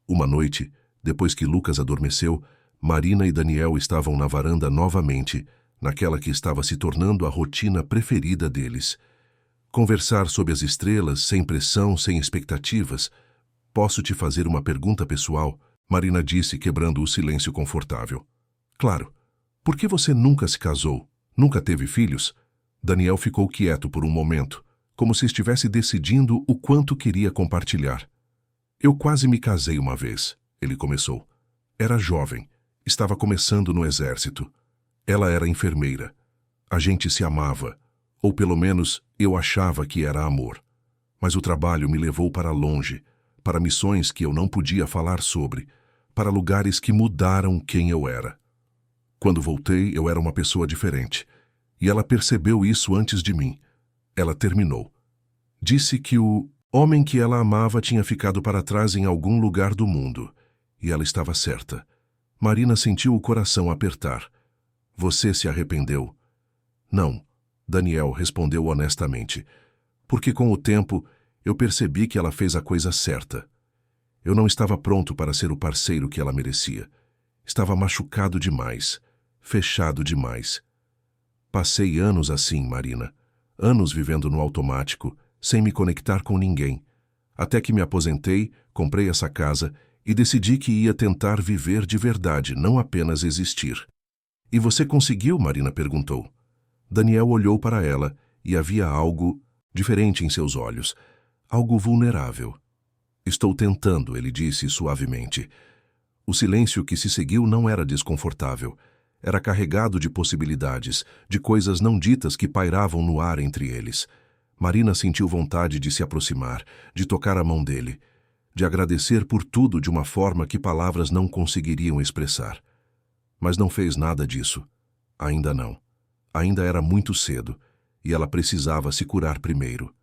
Uma noite, depois que Lucas adormeceu, Marina e Daniel estavam na varanda novamente, naquela que estava se tornando a rotina preferida deles. Conversar sob as estrelas, sem pressão, sem expectativas. Posso te fazer uma pergunta pessoal? Marina disse, quebrando o silêncio confortável. Claro. Por que você nunca se casou? Nunca teve filhos? Daniel ficou quieto por um momento, como se estivesse decidindo o quanto queria compartilhar. Eu quase me casei uma vez, ele começou. Era jovem, estava começando no exército. Ela era enfermeira. A gente se amava, ou pelo menos eu achava que era amor. Mas o trabalho me levou para longe, para missões que eu não podia falar sobre, para lugares que mudaram quem eu era. Quando voltei, eu era uma pessoa diferente, e ela percebeu isso antes de mim. Ela terminou. Disse que o homem que ela amava tinha ficado para trás em algum lugar do mundo, e ela estava certa. Marina sentiu o coração apertar. Você se arrependeu? Não, Daniel respondeu honestamente, porque com o tempo eu percebi que ela fez a coisa certa. Eu não estava pronto para ser o parceiro que ela merecia. Estava machucado demais, fechado demais. Passei anos assim, Marina, anos vivendo no automático, sem me conectar com ninguém, até que me aposentei, comprei essa casa e decidi que ia tentar viver de verdade, não apenas existir. E você conseguiu? Marina perguntou. Daniel olhou para ela e havia algo diferente em seus olhos, algo vulnerável. Estou tentando, ele disse suavemente. O silêncio que se seguiu não era desconfortável. era carregado de possibilidades, de coisas não ditas que pairavam no ar entre eles. Marina sentiu vontade de se aproximar, de tocar a mão dele, de agradecer por tudo de uma forma que palavras não conseguiriam expressar. Mas não fez nada disso. Ainda não. Ainda era muito cedo, e ela precisava se curar primeiro.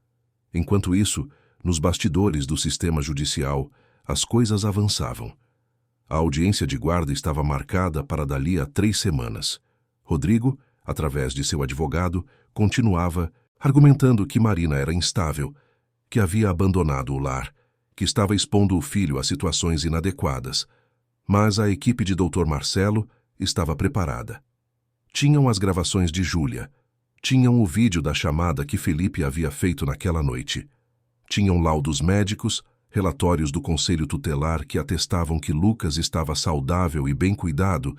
Enquanto isso, nos bastidores do sistema judicial, as coisas avançavam. A audiência de guarda estava marcada para dali a 3 semanas. Rodrigo, através de seu advogado, continuava argumentando que Marina era instável, que havia abandonado o lar, que estava expondo o filho a situações inadequadas. Mas a equipe de Dr. Marcelo estava preparada. Tinham as gravações de Júlia. Tinham o vídeo da chamada que Felipe havia feito naquela noite. Tinham laudos médicos, relatórios do Conselho Tutelar que atestavam que Lucas estava saudável e bem cuidado,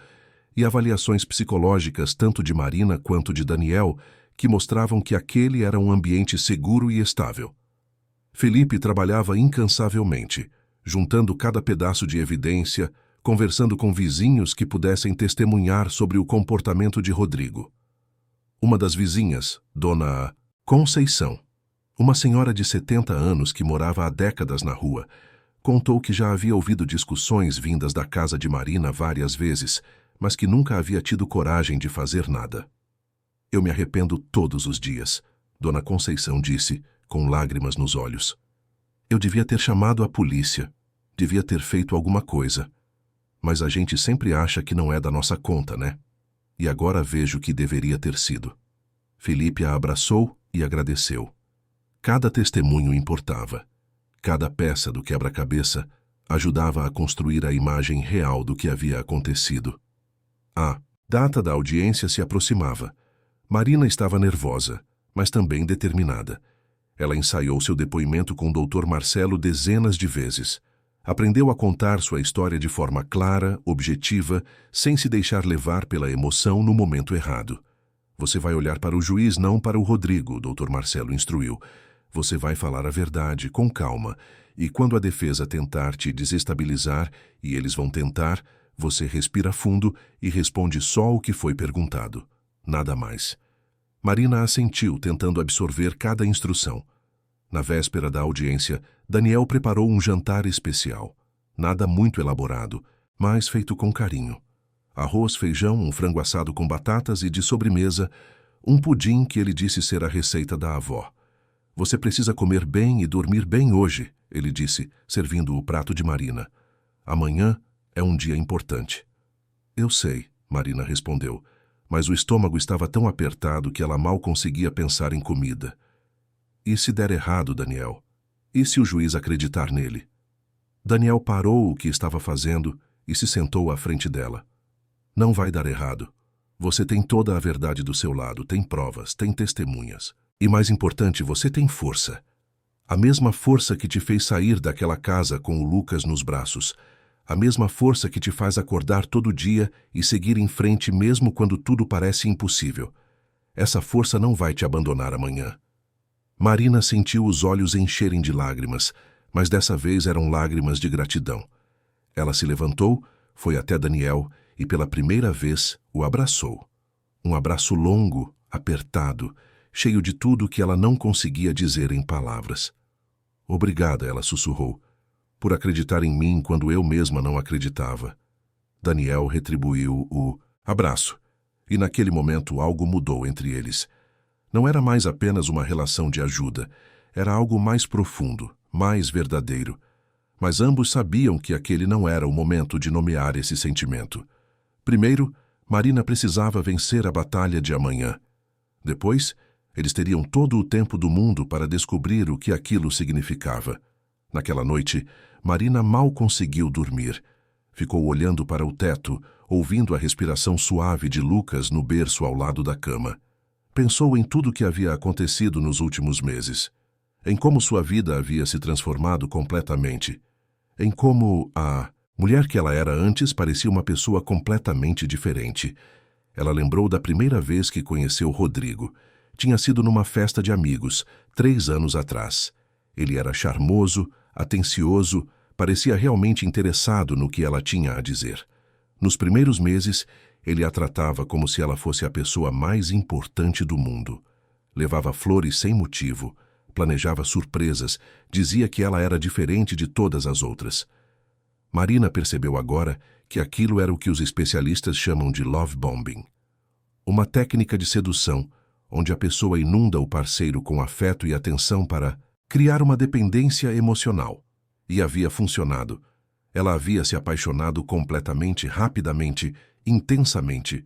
e avaliações psicológicas tanto de Marina quanto de Daniel que mostravam que aquele era um ambiente seguro e estável. Felipe trabalhava incansavelmente, juntando cada pedaço de evidência, conversando com vizinhos que pudessem testemunhar sobre o comportamento de Rodrigo. Uma das vizinhas, Dona Conceição, uma senhora de 70 anos que morava há décadas na rua, contou que já havia ouvido discussões vindas da casa de Marina várias vezes, mas que nunca havia tido coragem de fazer nada. Eu me arrependo todos os dias, Dona Conceição disse, com lágrimas nos olhos. Eu devia ter chamado a polícia, devia ter feito alguma coisa. Mas a gente sempre acha que não é da nossa conta, né? E agora vejo que deveria ter sido. Felipe a abraçou e agradeceu. Cada testemunho importava. Cada peça do quebra-cabeça ajudava a construir a imagem real do que havia acontecido. A data da audiência se aproximava. Marina estava nervosa, mas também determinada. Ela ensaiou seu depoimento com o Dr. Marcelo dezenas de vezes. Aprendeu a contar sua história de forma clara, objetiva, sem se deixar levar pela emoção no momento errado. Você vai olhar para o juiz, não para o Rodrigo, o Dr. Marcelo instruiu. Você vai falar a verdade, com calma, e quando a defesa tentar te desestabilizar, e eles vão tentar, você respira fundo e responde só o que foi perguntado. Nada mais. Marina assentiu, tentando absorver cada instrução. Na véspera da audiência, Daniel preparou um jantar especial. Nada muito elaborado, mas feito com carinho. Arroz, feijão, um frango assado com batatas e, de sobremesa, um pudim que ele disse ser a receita da avó. Você precisa comer bem e dormir bem hoje, ele disse, servindo o prato de Marina. Amanhã é um dia importante. Eu sei, Marina respondeu, mas o estômago estava tão apertado que ela mal conseguia pensar em comida. E se der errado, Daniel? E se o juiz acreditar nele? Daniel parou o que estava fazendo e se sentou à frente dela. Não vai dar errado. Você tem toda a verdade do seu lado, tem provas, tem testemunhas. E mais importante, você tem força. A mesma força que te fez sair daquela casa com o Lucas nos braços. A mesma força que te faz acordar todo dia e seguir em frente mesmo quando tudo parece impossível. Essa força não vai te abandonar amanhã. Marina sentiu os olhos encherem de lágrimas, mas dessa vez eram lágrimas de gratidão. Ela se levantou, foi até Daniel e pela primeira vez o abraçou. Um abraço longo, apertado, cheio de tudo que ela não conseguia dizer em palavras. Obrigada, ela sussurrou, por acreditar em mim quando eu mesma não acreditava. Daniel retribuiu o abraço, e naquele momento algo mudou entre eles. Não era mais apenas uma relação de ajuda, era algo mais profundo, mais verdadeiro. Mas ambos sabiam que aquele não era o momento de nomear esse sentimento. Primeiro, Marina precisava vencer a batalha de amanhã. Depois, eles teriam todo o tempo do mundo para descobrir o que aquilo significava. Naquela noite, Marina mal conseguiu dormir. Ficou olhando para o teto, ouvindo a respiração suave de Lucas no berço ao lado da cama. Pensou em tudo o que havia acontecido nos últimos meses. Em como sua vida havia se transformado completamente. Em como a mulher que ela era antes parecia uma pessoa completamente diferente. Ela lembrou da primeira vez que conheceu Rodrigo. Tinha sido numa festa de amigos, 3 anos atrás. Ele era charmoso, atencioso, parecia realmente interessado no que ela tinha a dizer. Nos primeiros meses, Ele a tratava como se ela fosse a pessoa mais importante do mundo. Levava flores sem motivo, planejava surpresas, dizia que ela era diferente de todas as outras. Marina percebeu agora que aquilo era o que os especialistas chamam de love bombing. Uma técnica de sedução, onde a pessoa inunda o parceiro com afeto e atenção para criar uma dependência emocional. E havia funcionado. Ela havia se apaixonado completamente, rapidamente, intensamente.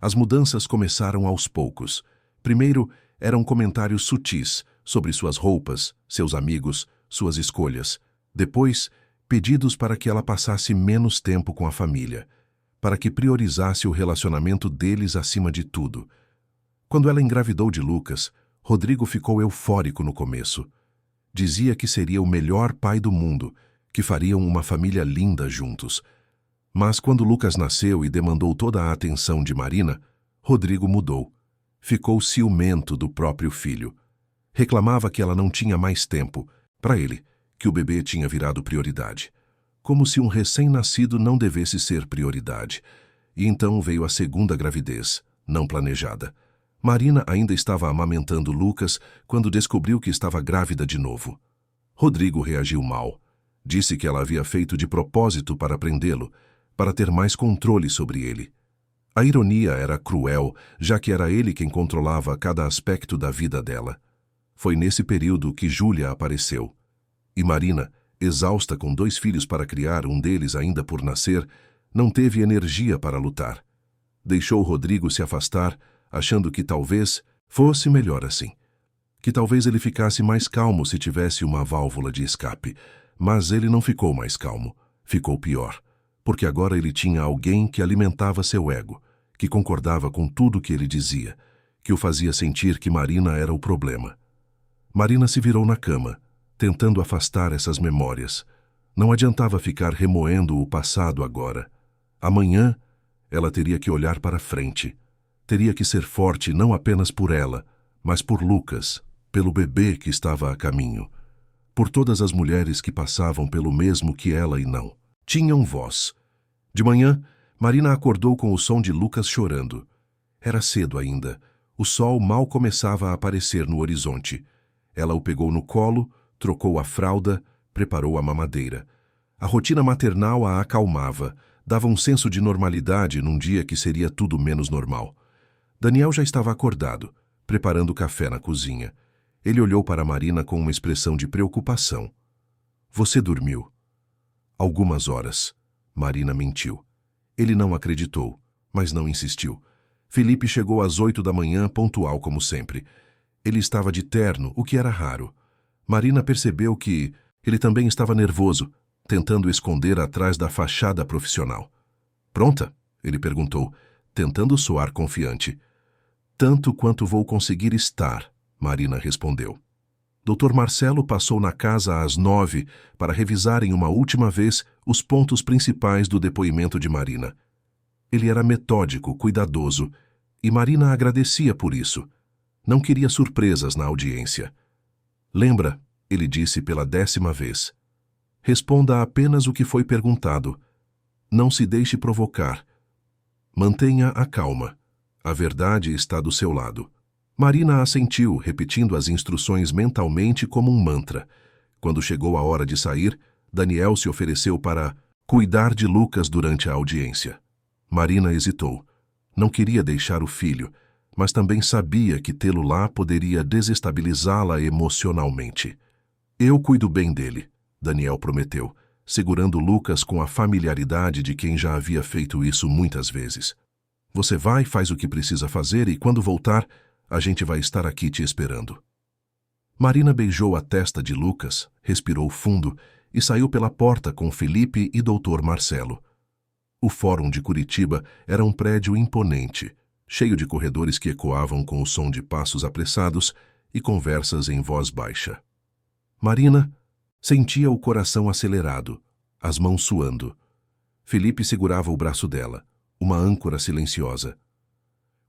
As mudanças começaram aos poucos. Primeiro, eram comentários sutis sobre suas roupas, seus amigos, suas escolhas. Depois, pedidos para que ela passasse menos tempo com a família, para que priorizasse o relacionamento deles acima de tudo. Quando ela engravidou de Lucas, Rodrigo ficou eufórico no começo. Dizia que seria o melhor pai do mundo, que fariam uma família linda juntos. Mas quando Lucas nasceu e demandou toda a atenção de Marina, Rodrigo mudou. Ficou ciumento do próprio filho. Reclamava que ela não tinha mais tempo. Para ele, que o bebê tinha virado prioridade. Como se um recém-nascido não devesse ser prioridade. E então veio a segunda gravidez, não planejada. Marina ainda estava amamentando Lucas quando descobriu que estava grávida de novo. Rodrigo reagiu mal. Disse que ela havia feito de propósito para prendê-lo, para ter mais controle sobre ele. A ironia era cruel, já que era ele quem controlava cada aspecto da vida dela. Foi nesse período que Júlia apareceu. E Marina, exausta com 2 filhos para criar, um deles ainda por nascer, não teve energia para lutar. Deixou Rodrigo se afastar, achando que talvez fosse melhor assim. Que talvez ele ficasse mais calmo se tivesse uma válvula de escape. Mas ele não ficou mais calmo. Ficou pior. Porque agora ele tinha alguém que alimentava seu ego, que concordava com tudo que ele dizia, que o fazia sentir que Marina era o problema. Marina se virou na cama, tentando afastar essas memórias. Não adiantava ficar remoendo o passado agora. Amanhã, ela teria que olhar para frente. Teria que ser forte não apenas por ela, mas por Lucas, pelo bebê que estava a caminho. Por todas as mulheres que passavam pelo mesmo que ela e não tinham voz. De manhã, Marina acordou com o som de Lucas chorando. Era cedo ainda. O sol mal começava a aparecer no horizonte. Ela o pegou no colo, trocou a fralda, preparou a mamadeira. A rotina maternal a acalmava, dava um senso de normalidade num dia que seria tudo menos normal. Daniel já estava acordado, preparando café na cozinha. Ele olhou para Marina com uma expressão de preocupação. Você dormiu? Algumas horas. Marina mentiu. Ele não acreditou, mas não insistiu. Felipe chegou às 8 da manhã, pontual como sempre. Ele estava de terno, o que era raro. Marina percebeu que ele também estava nervoso, tentando esconder atrás da fachada profissional. Pronta? Ele perguntou, tentando soar confiante. Tanto quanto vou conseguir estar, Marina respondeu. Dr. Marcelo passou na casa às 9 para revisarem uma última vez os pontos principais do depoimento de Marina. Ele era metódico, cuidadoso, e Marina agradecia por isso. Não queria surpresas na audiência. Lembra, ele disse pela 10ª vez. Responda apenas o que foi perguntado. Não se deixe provocar. Mantenha a calma. A verdade está do seu lado. Marina assentiu, repetindo as instruções mentalmente como um mantra. Quando chegou a hora de sair, Daniel se ofereceu para cuidar de Lucas durante a audiência. Marina hesitou. Não queria deixar o filho, mas também sabia que tê-lo lá poderia desestabilizá-la emocionalmente. Eu cuido bem dele, Daniel prometeu, segurando Lucas com a familiaridade de quem já havia feito isso muitas vezes. Você vai, faz o que precisa fazer e quando voltar, a gente vai estar aqui te esperando. Marina beijou a testa de Lucas, respirou fundo e saiu pela porta com Felipe e Dr. Marcelo. O Fórum de Curitiba era um prédio imponente, cheio de corredores que ecoavam com o som de passos apressados e conversas em voz baixa. Marina sentia o coração acelerado, as mãos suando. Felipe segurava o braço dela, uma âncora silenciosa.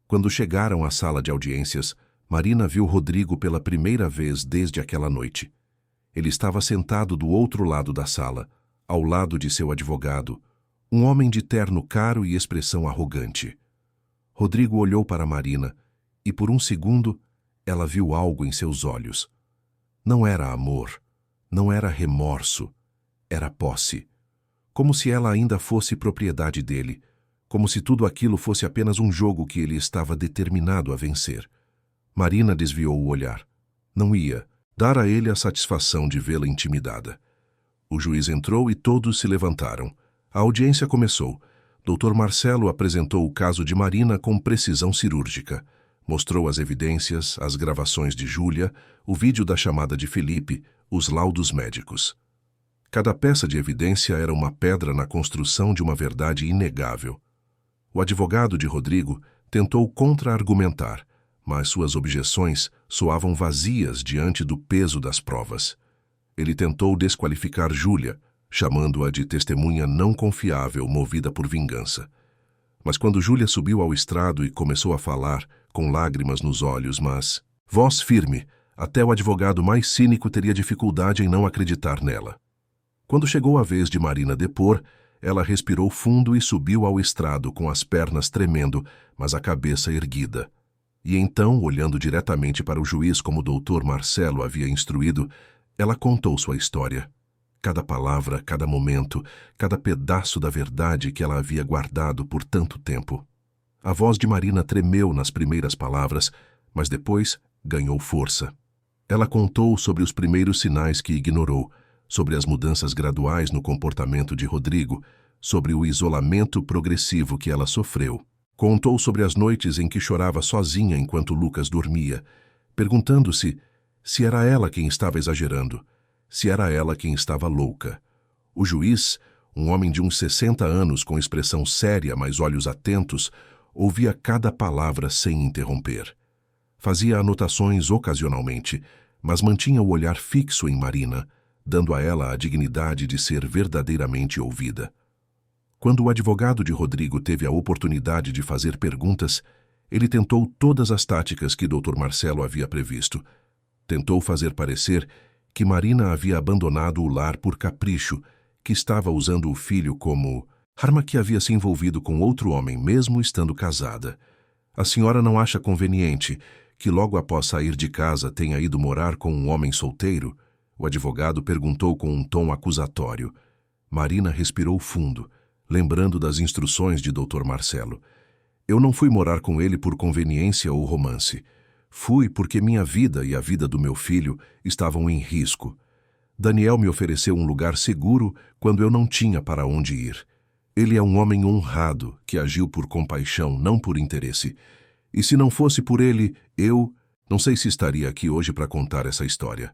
Quando chegaram à sala de audiências, Marina viu Rodrigo pela primeira vez desde aquela noite. Ele estava sentado do outro lado da sala, ao lado de seu advogado, um homem de terno caro e expressão arrogante. Rodrigo olhou para Marina e, por um segundo, ela viu algo em seus olhos. Não era amor, não era remorso, era posse. Como se ela ainda fosse propriedade dele, como se tudo aquilo fosse apenas um jogo que ele estava determinado a vencer. Marina desviou o olhar. Não ia dar a ele a satisfação de vê-la intimidada. O juiz entrou e todos se levantaram. A audiência começou. Dr. Marcelo apresentou o caso de Marina com precisão cirúrgica. Mostrou as evidências, as gravações de Júlia, o vídeo da chamada de Felipe, os laudos médicos. Cada peça de evidência era uma pedra na construção de uma verdade inegável. O advogado de Rodrigo tentou contra-argumentar, mas suas objeções soavam vazias diante do peso das provas. Ele tentou desqualificar Júlia, chamando-a de testemunha não confiável movida por vingança. Mas quando Júlia subiu ao estrado e começou a falar, com lágrimas nos olhos, mas voz firme, até o advogado mais cínico teria dificuldade em não acreditar nela. Quando chegou a vez de Marina depor, ela respirou fundo e subiu ao estrado com as pernas tremendo, mas a cabeça erguida. E então, olhando diretamente para o juiz como o Dr. Marcelo havia instruído, ela contou sua história. Cada palavra, cada momento, cada pedaço da verdade que ela havia guardado por tanto tempo. A voz de Marina tremeu nas primeiras palavras, mas depois ganhou força. Ela contou sobre os primeiros sinais que ignorou, sobre as mudanças graduais no comportamento de Rodrigo, sobre o isolamento progressivo que ela sofreu. Contou sobre as noites em que chorava sozinha enquanto Lucas dormia, perguntando-se se era ela quem estava exagerando, se era ela quem estava louca. O juiz, um homem de uns 60 anos com expressão séria, mas olhos atentos, ouvia cada palavra sem interromper. Fazia anotações ocasionalmente, mas mantinha o olhar fixo em Marina, dando a ela a dignidade de ser verdadeiramente ouvida. Quando o advogado de Rodrigo teve a oportunidade de fazer perguntas, ele tentou todas as táticas que Dr. Marcelo havia previsto. Tentou fazer parecer que Marina havia abandonado o lar por capricho, que estava usando o filho como arma, que havia se envolvido com outro homem mesmo estando casada. A senhora não acha conveniente que logo após sair de casa tenha ido morar com um homem solteiro? O advogado perguntou com um tom acusatório. Marina respirou fundo, lembrando das instruções de Dr. Marcelo. Eu não fui morar com ele por conveniência ou romance. Fui porque minha vida e a vida do meu filho estavam em risco. Daniel me ofereceu um lugar seguro quando eu não tinha para onde ir. Ele é um homem honrado que agiu por compaixão, não por interesse. E se não fosse por ele, eu não sei se estaria aqui hoje para contar essa história.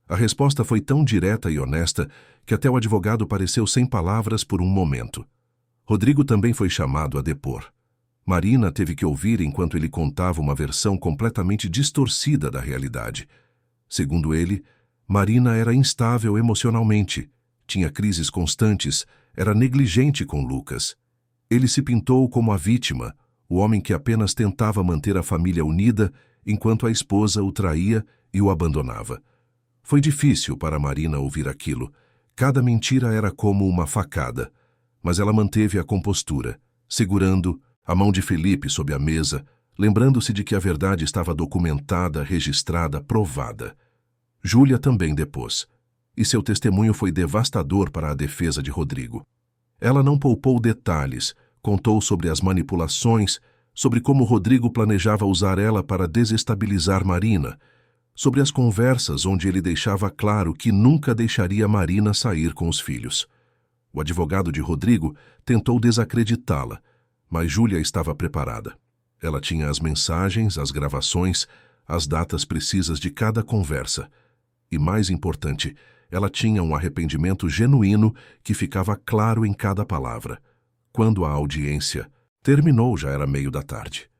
A resposta foi tão direta e honesta que até o advogado pareceu sem palavras por um momento. Rodrigo também foi chamado a depor. Marina teve que ouvir enquanto ele contava uma versão completamente distorcida da realidade. Segundo ele, Marina era instável emocionalmente, tinha crises constantes, era negligente com Lucas. Ele se pintou como a vítima, o homem que apenas tentava manter a família unida enquanto a esposa o traía e o abandonava. Foi difícil para Marina ouvir aquilo. Cada mentira era como uma facada, mas ela manteve a compostura, segurando a mão de Felipe sob a mesa, lembrando-se de que a verdade estava documentada, registrada, provada. Júlia também depôs, e seu testemunho foi devastador para a defesa de Rodrigo. Ela não poupou detalhes, contou sobre as manipulações, sobre como Rodrigo planejava usar ela para desestabilizar Marina, sobre as conversas onde ele deixava claro que nunca deixaria Marina sair com os filhos. O advogado de Rodrigo tentou desacreditá-la, mas Júlia estava preparada. Ela tinha as mensagens, as gravações, as datas precisas de cada conversa. E, mais importante, ela tinha um arrependimento genuíno que ficava claro em cada palavra. Quando a audiência terminou, já era meio da tarde.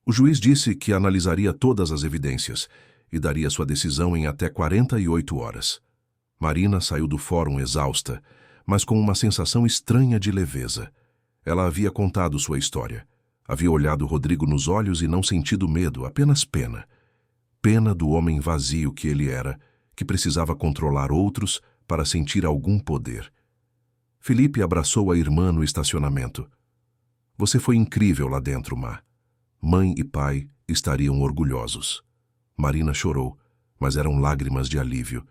O juiz disse que analisaria todas as evidências e daria sua decisão em até 48 horas. Marina saiu do fórum exausta, mas com uma sensação estranha de leveza. Ela havia contado sua história. Havia olhado Rodrigo nos olhos e não sentido medo, apenas pena. Pena do homem vazio que ele era, que precisava controlar outros para sentir algum poder. Felipe abraçou a irmã no estacionamento. Você foi incrível lá dentro, Má. Mãe e pai estariam orgulhosos. Marina chorou, mas eram lágrimas de alívio.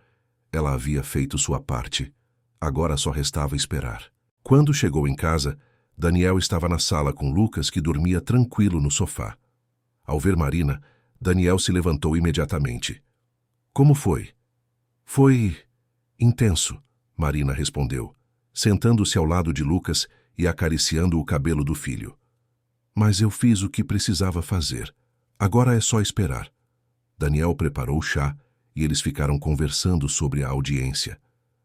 Ela havia feito sua parte. Agora só restava esperar. Quando chegou em casa, Daniel estava na sala com Lucas, que dormia tranquilo no sofá. Ao ver Marina, Daniel se levantou imediatamente. Como foi? Foi intenso, Marina respondeu, sentando-se ao lado de Lucas e acariciando o cabelo do filho. Mas eu fiz o que precisava fazer. Agora é só esperar. Daniel preparou o chá e eles ficaram conversando sobre a audiência.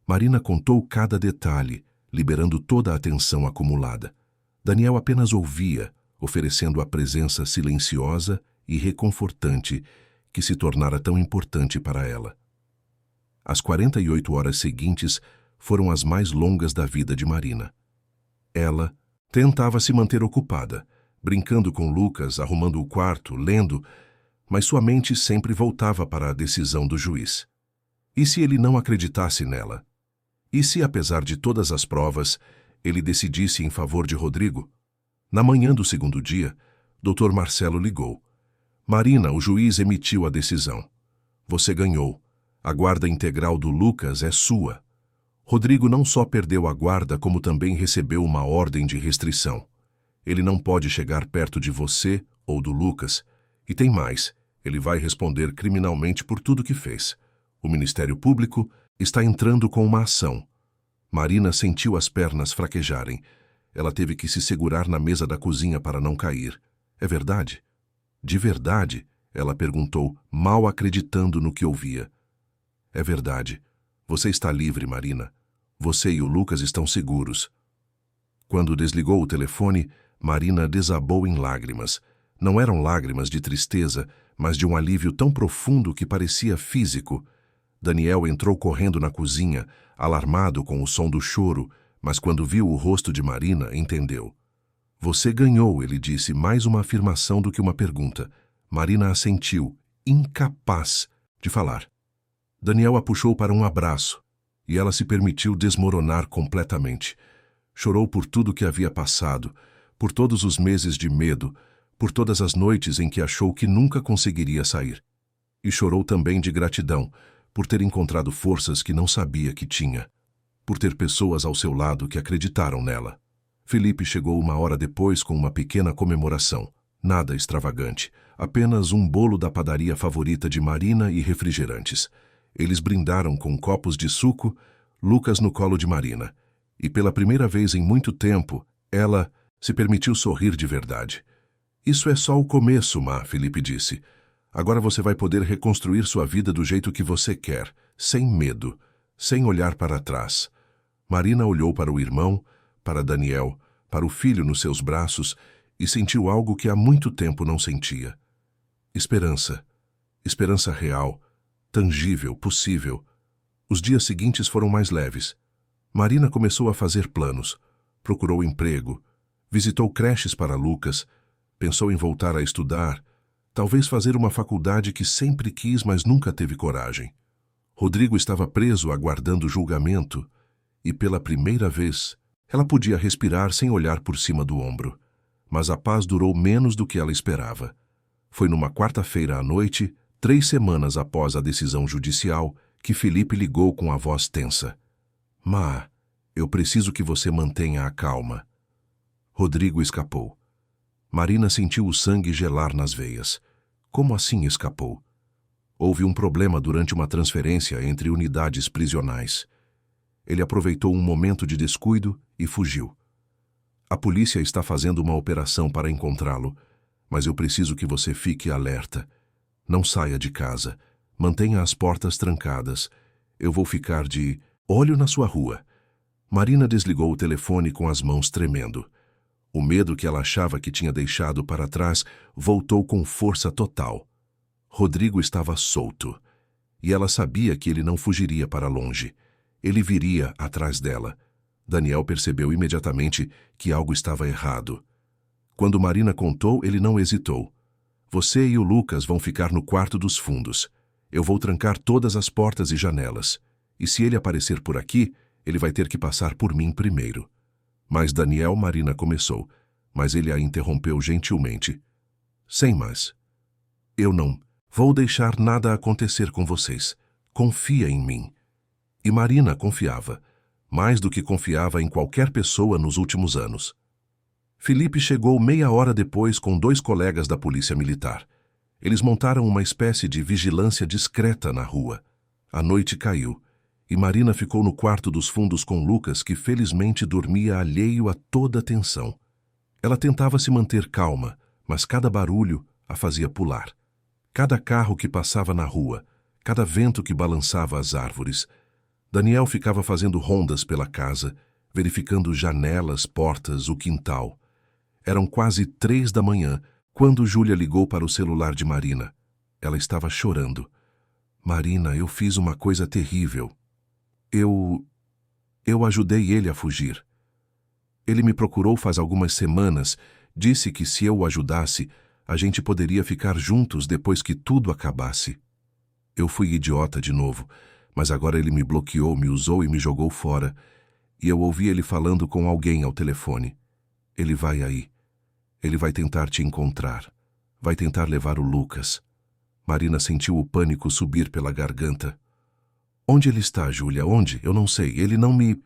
Marina contou cada detalhe, liberando toda a tensão acumulada. Daniel apenas ouvia, oferecendo a presença silenciosa e reconfortante que se tornara tão importante para ela. As 48 horas seguintes foram as mais longas da vida de Marina. Ela tentava se manter ocupada, brincando com Lucas, arrumando o quarto, lendo, mas sua mente sempre voltava para a decisão do juiz. E se ele não acreditasse nela? E se, apesar de todas as provas, ele decidisse em favor de Rodrigo? Na manhã do segundo dia, Dr. Marcelo ligou. Marina, o juiz emitiu a decisão. Você ganhou. A guarda integral do Lucas é sua. Rodrigo não só perdeu a guarda, como também recebeu uma ordem de restrição. Ele não pode chegar perto de você ou do Lucas. E tem mais, ele vai responder criminalmente por tudo que fez. O Ministério Público está entrando com uma ação. Marina sentiu as pernas fraquejarem. Ela teve que se segurar na mesa da cozinha para não cair. É verdade? De verdade? Ela perguntou, mal acreditando no que ouvia. É verdade. Você está livre, Marina. Você e o Lucas estão seguros. Quando desligou o telefone, Marina desabou em lágrimas. Não eram lágrimas de tristeza, mas de um alívio tão profundo que parecia físico. Daniel entrou correndo na cozinha, alarmado com o som do choro, mas quando viu o rosto de Marina, entendeu. Você ganhou, ele disse, mais uma afirmação do que uma pergunta. Marina assentiu, incapaz de falar. Daniel a puxou para um abraço, e ela se permitiu desmoronar completamente. Chorou por tudo que havia passado, por todos os meses de medo, por todas as noites em que achou que nunca conseguiria sair. E chorou também de gratidão, por ter encontrado forças que não sabia que tinha, por ter pessoas ao seu lado que acreditaram nela. Felipe chegou uma hora depois com uma pequena comemoração, nada extravagante, apenas um bolo da padaria favorita de Marina e refrigerantes. Eles brindaram com copos de suco, Lucas no colo de Marina. E pela primeira vez em muito tempo, ela se permitiu sorrir de verdade. Isso é só o começo, Ma, Felipe disse. Agora você vai poder reconstruir sua vida do jeito que você quer, sem medo, sem olhar para trás. Marina olhou para o irmão, para Daniel, para o filho nos seus braços e sentiu algo que há muito tempo não sentia. Esperança. Esperança real, tangível, possível. Os dias seguintes foram mais leves. Marina começou a fazer planos, procurou emprego, visitou creches para Lucas, pensou em voltar a estudar, talvez fazer uma faculdade que sempre quis, mas nunca teve coragem. Rodrigo estava preso aguardando julgamento e, pela primeira vez, ela podia respirar sem olhar por cima do ombro. Mas a paz durou menos do que ela esperava. Foi numa quarta-feira à noite, 3 semanas após a decisão judicial, que Felipe ligou com a voz tensa. Ma, eu preciso que você mantenha a calma. Rodrigo escapou. Marina sentiu o sangue gelar nas veias. Como assim escapou? Houve um problema durante uma transferência entre unidades prisionais. Ele aproveitou um momento de descuido e fugiu. A polícia está fazendo uma operação para encontrá-lo, mas eu preciso que você fique alerta. Não saia de casa. Mantenha as portas trancadas. Eu vou ficar de olho na sua rua. Marina desligou o telefone com as mãos tremendo. O medo que ela achava que tinha deixado para trás voltou com força total. Rodrigo estava solto. E ela sabia que ele não fugiria para longe. Ele viria atrás dela. Daniel percebeu imediatamente que algo estava errado. Quando Marina contou, ele não hesitou. Você e o Lucas vão ficar no quarto dos fundos. Eu vou trancar todas as portas e janelas. E se ele aparecer por aqui, ele vai ter que passar por mim primeiro. Mas Daniel, Marina começou, mas ele a interrompeu gentilmente. sem mais. Eu não vou deixar nada acontecer com vocês. Confia em mim. E Marina confiava, mais do que confiava em qualquer pessoa nos últimos anos. Felipe chegou meia hora depois com 2 colegas da polícia militar. Eles montaram uma espécie de vigilância discreta na rua. A noite caiu, e Marina ficou no quarto dos fundos com Lucas, que felizmente dormia alheio a toda a tensão. Ela tentava se manter calma, mas cada barulho a fazia pular. Cada carro que passava na rua, cada vento que balançava as árvores. Daniel ficava fazendo rondas pela casa, verificando janelas, portas, o quintal. Eram quase 3 da manhã, quando Júlia ligou para o celular de Marina. Ela estava chorando. Marina, eu fiz uma coisa terrível. Eu ajudei ele a fugir. Ele me procurou faz algumas semanas, disse que se eu o ajudasse, a gente poderia ficar juntos depois que tudo acabasse. Eu fui idiota de novo, mas agora ele me bloqueou, me usou e me jogou fora, e eu ouvi ele falando com alguém ao telefone. Ele vai aí. Ele vai tentar te encontrar. Vai tentar levar o Lucas. Marina sentiu o pânico subir pela garganta. Onde ele está, Júlia? Onde? Eu não sei. Ele não me...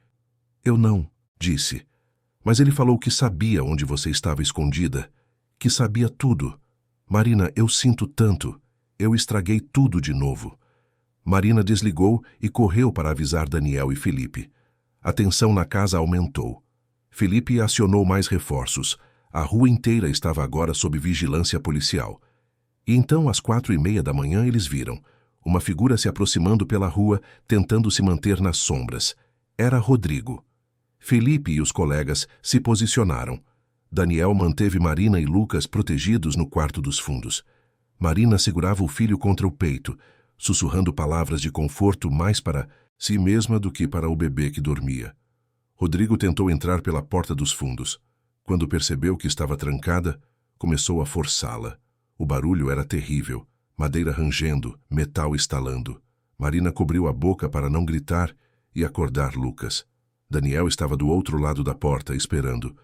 Eu não, disse. Mas ele falou que sabia onde você estava escondida. Que sabia tudo. Marina, eu sinto tanto. Eu estraguei tudo de novo. Marina desligou e correu para avisar Daniel e Felipe. A tensão na casa aumentou. Felipe acionou mais reforços. A rua inteira estava agora sob vigilância policial. E então, às 4:30 da manhã, eles viram uma figura se aproximando pela rua, tentando se manter nas sombras. Era Rodrigo. Felipe e os colegas se posicionaram. Daniel manteve Marina e Lucas protegidos no quarto dos fundos. Marina segurava o filho contra o peito, sussurrando palavras de conforto mais para si mesma do que para o bebê que dormia. Rodrigo tentou entrar pela porta dos fundos. Quando percebeu que estava trancada, começou a forçá-la. O barulho era terrível, madeira rangendo, metal estalando. Marina cobriu a boca para não gritar e acordar Lucas. Daniel estava do outro lado da porta, esperando.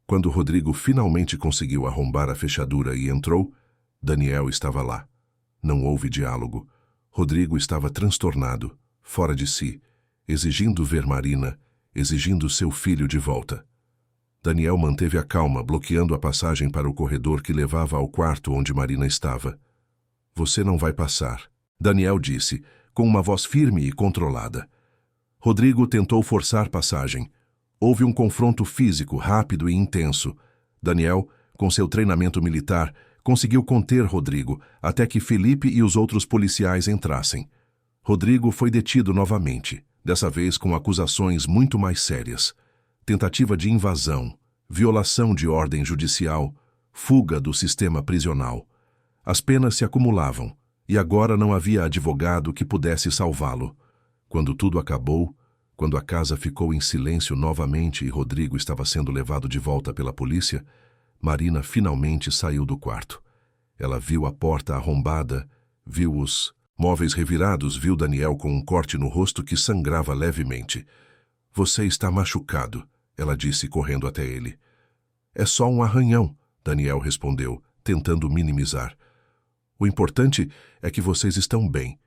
Quando Rodrigo finalmente conseguiu arrombar a fechadura e entrou, Daniel estava lá. Não houve diálogo. Rodrigo estava transtornado, fora de si, exigindo ver Marina, exigindo seu filho de volta. Daniel manteve a calma, bloqueando a passagem para o corredor que levava ao quarto onde Marina estava. Você não vai passar, Daniel disse, com uma voz firme e controlada. Rodrigo tentou forçar passagem. Houve um confronto físico rápido e intenso. Daniel, com seu treinamento militar, conseguiu conter Rodrigo até que Felipe e os outros policiais entrassem. Rodrigo foi detido novamente, dessa vez com acusações muito mais sérias. Tentativa de invasão, violação de ordem judicial, fuga do sistema prisional. As penas se acumulavam, e agora não havia advogado que pudesse salvá-lo. Quando tudo acabou, quando a casa ficou em silêncio novamente e Rodrigo estava sendo levado de volta pela polícia, Marina finalmente saiu do quarto. Ela viu a porta arrombada, viu os móveis revirados, viu Daniel com um corte no rosto que sangrava levemente. Você está machucado, ela disse, correndo até ele. É só um arranhão, Daniel respondeu, tentando minimizar. O importante é que vocês estão bem.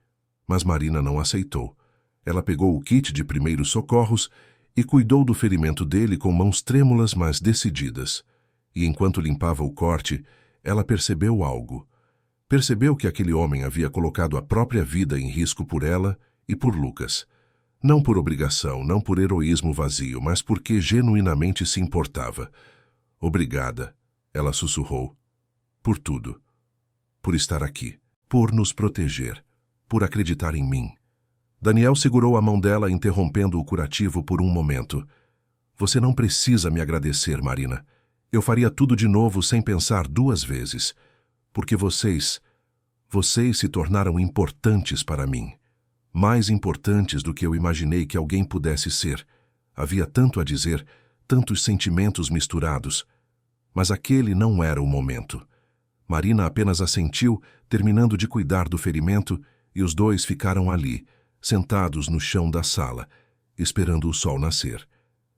Mas Marina não aceitou. Ela pegou o kit de primeiros socorros e cuidou do ferimento dele com mãos trêmulas, mas decididas. E enquanto limpava o corte, ela percebeu algo. Percebeu que aquele homem havia colocado a própria vida em risco por ela e por Lucas. Não por obrigação, não por heroísmo vazio, mas porque genuinamente se importava. Obrigada, ela sussurrou. Por tudo. Por estar aqui. Por nos proteger. Por acreditar em mim. Daniel segurou a mão dela, interrompendo o curativo por um momento. Você não precisa me agradecer, Marina. Eu faria tudo de novo sem pensar 2 vezes. Porque vocês se tornaram importantes para mim. Mais importantes do que eu imaginei que alguém pudesse ser. Havia tanto a dizer, tantos sentimentos misturados. Mas aquele não era o momento. Marina apenas assentiu, terminando de cuidar do ferimento, e os 2 ficaram ali, sentados no chão da sala, esperando o sol nascer.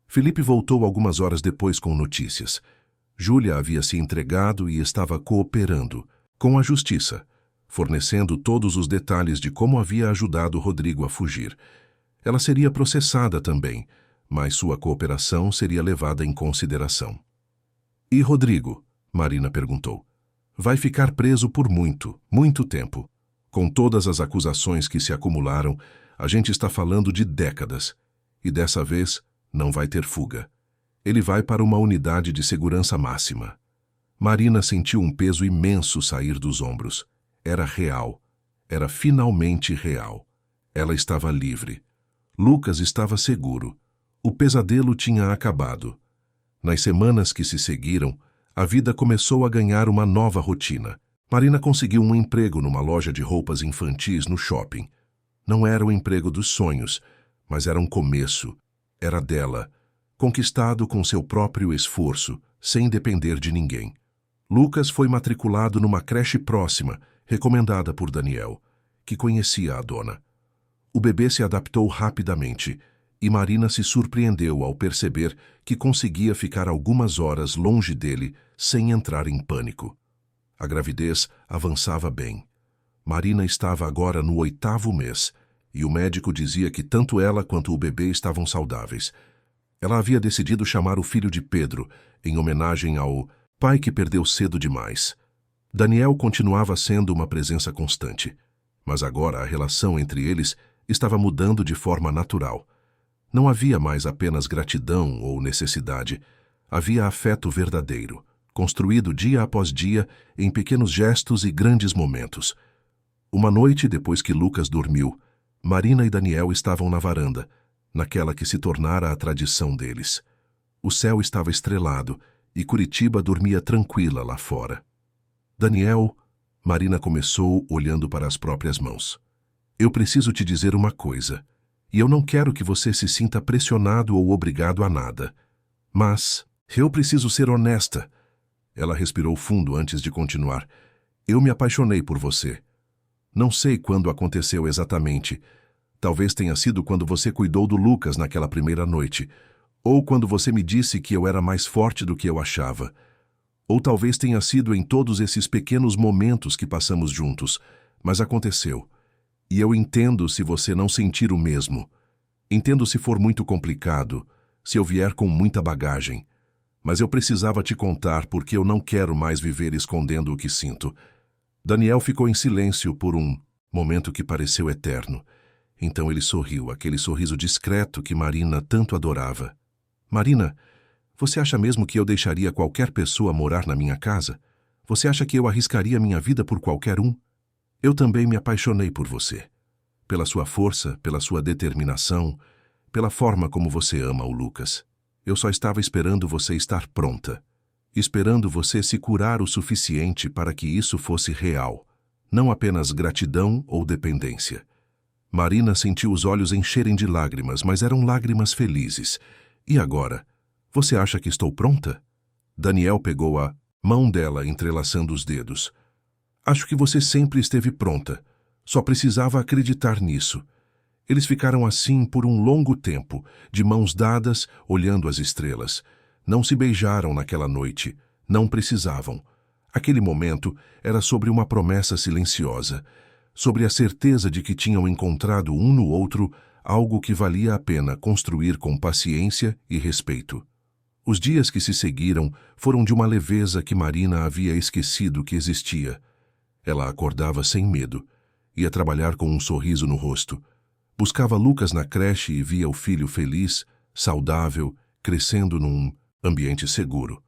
Felipe voltou algumas horas depois com notícias. Júlia havia se entregado e estava cooperando com a justiça, fornecendo todos os detalhes de como havia ajudado Rodrigo a fugir. Ela seria processada também, mas sua cooperação seria levada em consideração. E Rodrigo? Marina perguntou. Vai ficar preso por muito, muito tempo. Com todas as acusações que se acumularam, a gente está falando de décadas. E dessa vez, não vai ter fuga. Ele vai para uma unidade de segurança máxima. Marina sentiu um peso imenso sair dos ombros. Era real. Era finalmente real. Ela estava livre. Lucas estava seguro. O pesadelo tinha acabado. Nas semanas que se seguiram, a vida começou a ganhar uma nova rotina. Marina conseguiu um emprego numa loja de roupas infantis no shopping. Não era o emprego dos sonhos, mas era um começo. Era dela, conquistado com seu próprio esforço, sem depender de ninguém. Lucas foi matriculado numa creche próxima, recomendada por Daniel, que conhecia a dona. O bebê se adaptou rapidamente, e Marina se surpreendeu ao perceber que conseguia ficar algumas horas longe dele sem entrar em pânico. A gravidez avançava bem. Marina estava agora no 8º mês, e o médico dizia que tanto ela quanto o bebê estavam saudáveis. Ela havia decidido chamar o filho de Pedro, em homenagem ao pai que perdeu cedo demais. Daniel continuava sendo uma presença constante, mas agora a relação entre eles estava mudando de forma natural. Não havia mais apenas gratidão ou necessidade, havia afeto verdadeiro, construído dia após dia em pequenos gestos e grandes momentos. Uma noite depois que Lucas dormiu, Marina e Daniel estavam na varanda, naquela que se tornara a tradição deles. O céu estava estrelado e Curitiba dormia tranquila lá fora. Daniel, Marina começou olhando para as próprias mãos. Eu preciso te dizer uma coisa, e eu não quero que você se sinta pressionado ou obrigado a nada. Mas eu preciso ser honesta. Ela respirou fundo antes de continuar. Eu me apaixonei por você. Não sei quando aconteceu exatamente. Talvez tenha sido quando você cuidou do Lucas naquela primeira noite, ou quando você me disse que eu era mais forte do que eu achava. Ou talvez tenha sido em todos esses pequenos momentos que passamos juntos, mas aconteceu. E eu entendo se você não sentir o mesmo. Entendo se for muito complicado, se eu vier com muita bagagem. Mas eu precisava te contar porque eu não quero mais viver escondendo o que sinto. Daniel ficou em silêncio por um momento que pareceu eterno. Então ele sorriu, aquele sorriso discreto que Marina tanto adorava. Marina, você acha mesmo que eu deixaria qualquer pessoa morar na minha casa? Você acha que eu arriscaria minha vida por qualquer um? Eu também me apaixonei por você. Pela sua força, pela sua determinação, pela forma como você ama o Lucas. Eu só estava esperando você estar pronta. Esperando você se curar o suficiente para que isso fosse real. Não apenas gratidão ou dependência. Marina sentiu os olhos encherem de lágrimas, mas eram lágrimas felizes. E agora? Você acha que estou pronta? Daniel pegou a mão dela, entrelaçando os dedos. Acho que você sempre esteve pronta. Só precisava acreditar nisso. Eles ficaram assim por um longo tempo, de mãos dadas, olhando as estrelas. Não se beijaram naquela noite. Não precisavam. Aquele momento era sobre uma promessa silenciosa, sobre a certeza de que tinham encontrado um no outro algo que valia a pena construir com paciência e respeito. Os dias que se seguiram foram de uma leveza que Marina havia esquecido que existia. Ela acordava sem medo, ia trabalhar com um sorriso no rosto. Buscava Lucas na creche e via o filho feliz, saudável, crescendo num ambiente seguro.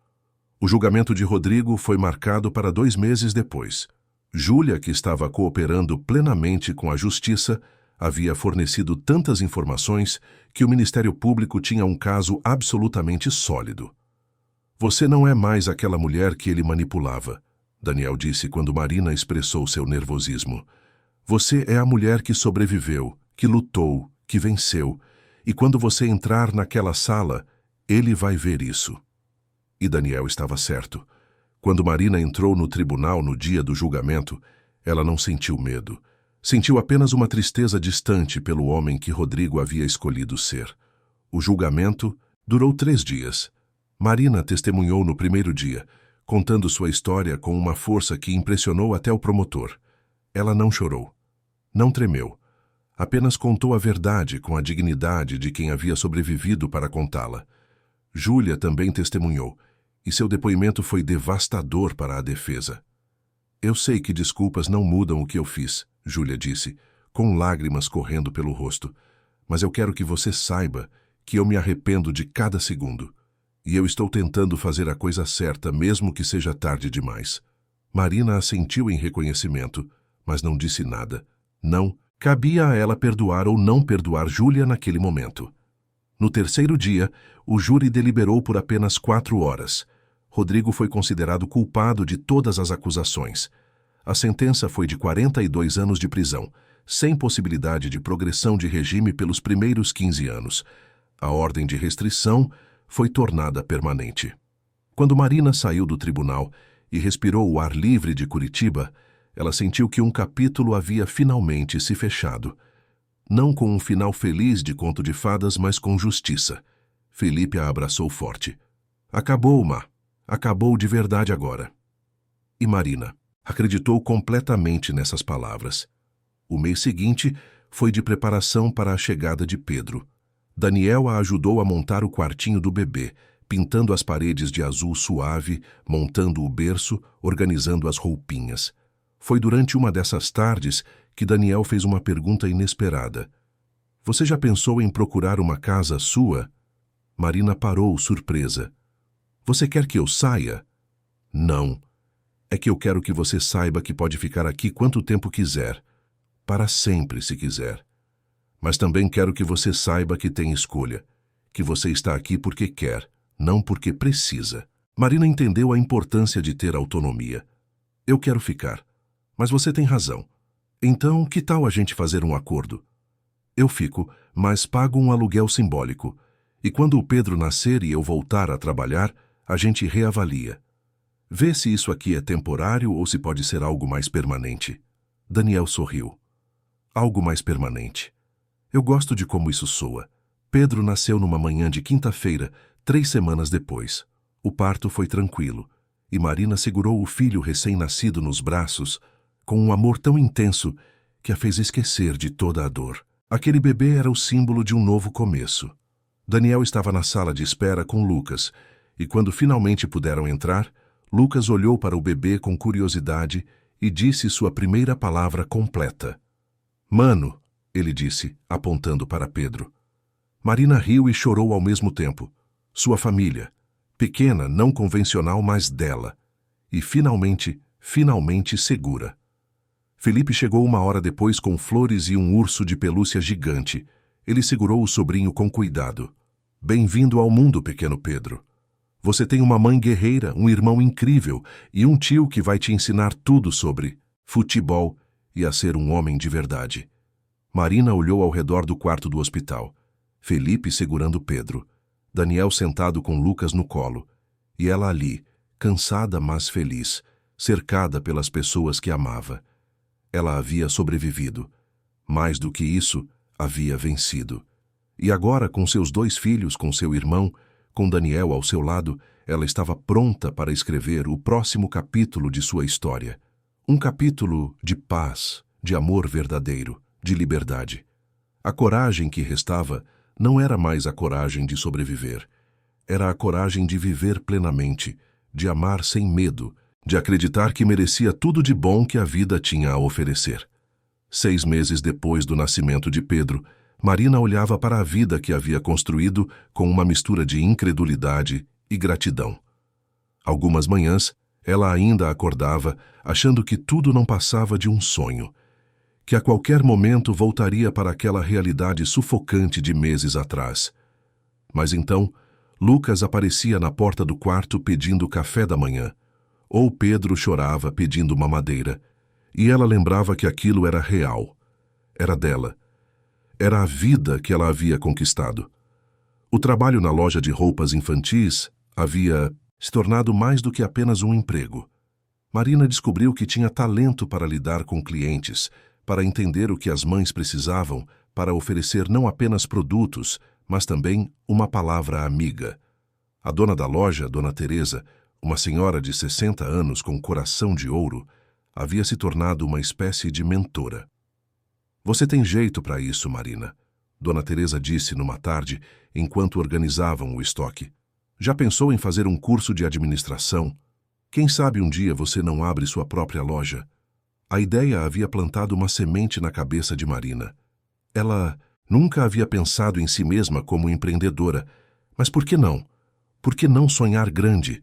O julgamento de Rodrigo foi marcado para 2 meses depois. Júlia, que estava cooperando plenamente com a justiça, havia fornecido tantas informações que o Ministério Público tinha um caso absolutamente sólido. Você não é mais aquela mulher que ele manipulava, Daniel disse quando Marina expressou seu nervosismo. Você é a mulher que sobreviveu, que lutou, que venceu, e quando você entrar naquela sala, ele vai ver isso. E Daniel estava certo. Quando Marina entrou no tribunal no dia do julgamento, ela não sentiu medo. Sentiu apenas uma tristeza distante pelo homem que Rodrigo havia escolhido ser. O julgamento durou 3 dias, Marina testemunhou no primeiro dia, contando sua história com uma força que impressionou até o promotor. Ela não chorou, não tremeu. Apenas contou a verdade com a dignidade de quem havia sobrevivido para contá-la. Júlia também testemunhou, e seu depoimento foi devastador para a defesa. Eu sei que desculpas não mudam o que eu fiz, Júlia disse, com lágrimas correndo pelo rosto. Mas eu quero que você saiba que eu me arrependo de cada segundo. E eu estou tentando fazer a coisa certa, mesmo que seja tarde demais. Marina assentiu em reconhecimento, mas não disse nada. Não, cabia a ela perdoar ou não perdoar Júlia naquele momento. No terceiro dia, o júri deliberou por apenas 4 horas. Rodrigo foi considerado culpado de todas as acusações. A sentença foi de 42 anos de prisão, sem possibilidade de progressão de regime pelos primeiros 15 anos. A ordem de restrição foi tornada permanente. Quando Marina saiu do tribunal e respirou o ar livre de Curitiba, ela sentiu que um capítulo havia finalmente se fechado. Não com um final feliz de conto de fadas, mas com justiça. Felipe a abraçou forte. Acabou, Má. Acabou de verdade agora. E Marina acreditou completamente nessas palavras. O mês seguinte foi de preparação para a chegada de Pedro. Daniel a ajudou a montar o quartinho do bebê, pintando as paredes de azul suave, montando o berço, organizando as roupinhas. Foi durante uma dessas tardes que Daniel fez uma pergunta inesperada. Você já pensou em procurar uma casa sua? Marina parou, surpresa. Você quer que eu saia? Não. É que eu quero que você saiba que pode ficar aqui quanto tempo quiser. Para sempre, se quiser. Mas também quero que você saiba que tem escolha, que você está aqui porque quer, não porque precisa. Marina entendeu a importância de ter autonomia. Eu quero ficar, mas você tem razão. Então, que tal a gente fazer um acordo? Eu fico, mas pago um aluguel simbólico. E quando o Pedro nascer e eu voltar a trabalhar, a gente reavalia. Vê se isso aqui é temporário ou se pode ser algo mais permanente. Daniel sorriu. Algo mais permanente. Eu gosto de como isso soa. Pedro nasceu numa manhã de quinta-feira, 3 semanas depois. O parto foi tranquilo, e Marina segurou o filho recém-nascido nos braços com um amor tão intenso que a fez esquecer de toda a dor. Aquele bebê era o símbolo de um novo começo. Daniel estava na sala de espera com Lucas, e quando finalmente puderam entrar, Lucas olhou para o bebê com curiosidade e disse sua primeira palavra completa. Mano, ele disse, apontando para Pedro. Marina riu e chorou ao mesmo tempo. Sua família, pequena, não convencional, mas dela. E finalmente segura. Felipe chegou 1 hora depois com flores e um urso de pelúcia gigante. Ele segurou o sobrinho com cuidado. Bem-vindo ao mundo, pequeno Pedro. Você tem uma mãe guerreira, um irmão incrível e um tio que vai te ensinar tudo sobre futebol e a ser um homem de verdade. Marina olhou ao redor do quarto do hospital. Felipe segurando Pedro. Daniel sentado com Lucas no colo. E ela ali, cansada mas feliz, cercada pelas pessoas que amava. Ela havia sobrevivido. Mais do que isso, havia vencido. E agora, com seus 2 filhos, com seu irmão, com Daniel ao seu lado, ela estava pronta para escrever o próximo capítulo de sua história. Um capítulo de paz, de amor verdadeiro, de liberdade. A coragem que restava não era mais a coragem de sobreviver. Era a coragem de viver plenamente, de amar sem medo, de acreditar que merecia tudo de bom que a vida tinha a oferecer. 6 meses depois do nascimento de Pedro, Marina olhava para a vida que havia construído com uma mistura de incredulidade e gratidão. Algumas manhãs, ela ainda acordava, achando que tudo não passava de um sonho, que a qualquer momento voltaria para aquela realidade sufocante de meses atrás. Mas então, Lucas aparecia na porta do quarto pedindo café da manhã, ou Pedro chorava pedindo mamadeira, e ela lembrava que aquilo era real, era dela. Era a vida que ela havia conquistado. O trabalho na loja de roupas infantis havia se tornado mais do que apenas um emprego. Marina descobriu que tinha talento para lidar com clientes, para entender o que as mães precisavam, para oferecer não apenas produtos, mas também uma palavra amiga. A dona da loja, Dona Teresa, uma senhora de 60 anos com coração de ouro, havia se tornado uma espécie de mentora. Você tem jeito para isso, Marina, Dona Teresa disse numa tarde, enquanto organizavam o estoque. Já pensou em fazer um curso de administração? Quem sabe um dia você não abre sua própria loja? A ideia havia plantado uma semente na cabeça de Marina. Ela nunca havia pensado em si mesma como empreendedora, mas por que não? Por que não sonhar grande?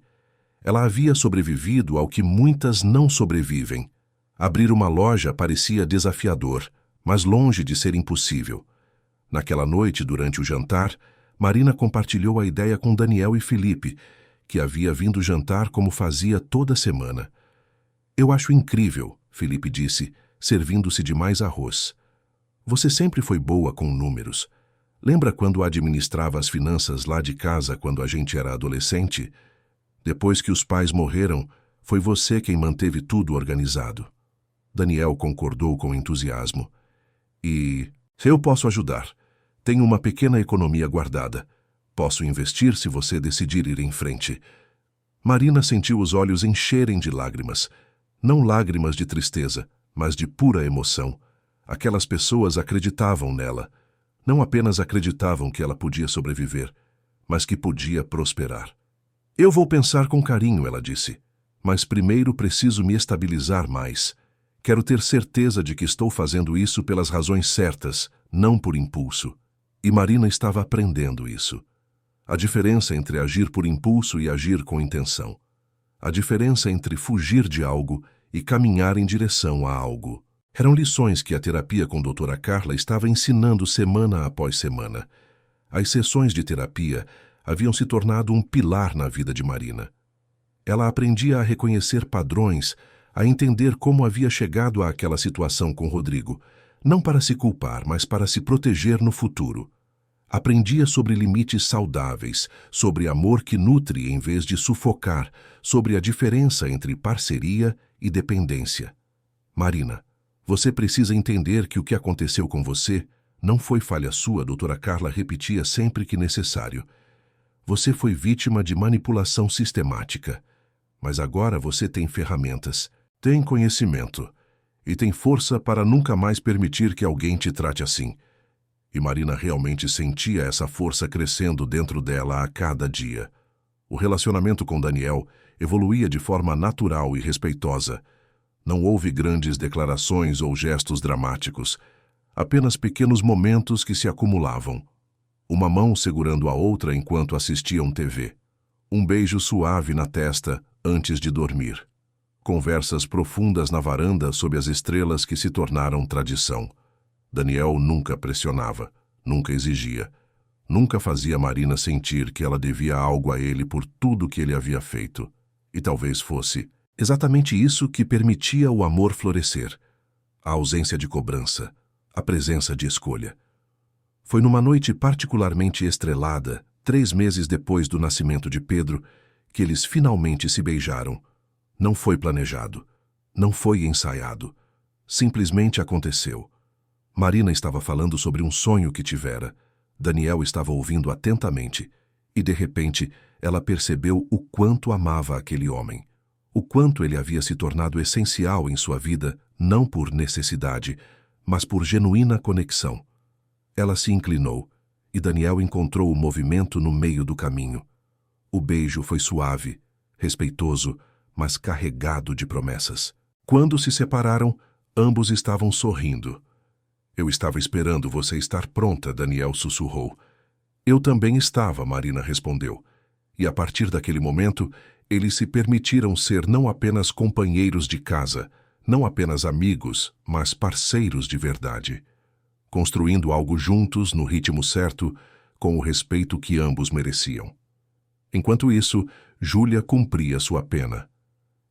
Ela havia sobrevivido ao que muitas não sobrevivem. Abrir uma loja parecia desafiador, mas longe de ser impossível. Naquela noite, durante o jantar, Marina compartilhou a ideia com Daniel e Felipe, que havia vindo jantar como fazia toda semana. Eu acho incrível, Felipe disse, servindo-se de mais arroz. Você sempre foi boa com números. Lembra quando administrava as finanças lá de casa quando a gente era adolescente? Depois que os pais morreram, foi você quem manteve tudo organizado. Daniel concordou com entusiasmo. E eu posso ajudar. Tenho uma pequena economia guardada. Posso investir se você decidir ir em frente. Marina sentiu os olhos encherem de lágrimas. Não lágrimas de tristeza, mas de pura emoção. Aquelas pessoas acreditavam nela. Não apenas acreditavam que ela podia sobreviver, mas que podia prosperar. Eu vou pensar com carinho, ela disse. Mas primeiro preciso me estabilizar mais. Quero ter certeza de que estou fazendo isso pelas razões certas, não por impulso. E Marina estava aprendendo isso. A diferença entre agir por impulso e agir com intenção. A diferença entre fugir de algo e caminhar em direção a algo. Eram lições que a terapia com a doutora Carla estava ensinando semana após semana. As sessões de terapia haviam se tornado um pilar na vida de Marina. Ela aprendia a reconhecer padrões, a entender como havia chegado àquela situação com Rodrigo, não para se culpar, mas para se proteger no futuro. Aprendia sobre limites saudáveis, sobre amor que nutre em vez de sufocar, sobre a diferença entre parceria e dependência. Marina, você precisa entender que o que aconteceu com você não foi falha sua, a doutora Carla repetia sempre que necessário. Você foi vítima de manipulação sistemática. Mas agora você tem ferramentas, tem conhecimento e tem força para nunca mais permitir que alguém te trate assim. E Marina realmente sentia essa força crescendo dentro dela a cada dia. O relacionamento com Daniel evoluía de forma natural e respeitosa. Não houve grandes declarações ou gestos dramáticos, apenas pequenos momentos que se acumulavam. Uma mão segurando a outra enquanto assistiam TV. Um beijo suave na testa antes de dormir. Conversas profundas na varanda sob as estrelas que se tornaram tradição. Daniel nunca pressionava, nunca exigia. Nunca fazia Marina sentir que ela devia algo a ele por tudo que ele havia feito. E talvez fosse exatamente isso que permitia o amor florescer. A ausência de cobrança, a presença de escolha. Foi numa noite particularmente estrelada, 3 meses depois do nascimento de Pedro, que eles finalmente se beijaram. Não foi planejado, não foi ensaiado. Simplesmente aconteceu. Marina estava falando sobre um sonho que tivera. Daniel estava ouvindo atentamente e, de repente, ela percebeu o quanto amava aquele homem. O quanto ele havia se tornado essencial em sua vida, não por necessidade, mas por genuína conexão. Ela se inclinou e Daniel encontrou o movimento no meio do caminho. O beijo foi suave, respeitoso, mas carregado de promessas. Quando se separaram, ambos estavam sorrindo. Eu estava esperando você estar pronta, Daniel sussurrou. Eu também estava, Marina respondeu. E a partir daquele momento, eles se permitiram ser não apenas companheiros de casa, não apenas amigos, mas parceiros de verdade. Construindo algo juntos no ritmo certo, com o respeito que ambos mereciam. Enquanto isso, Júlia cumpria sua pena.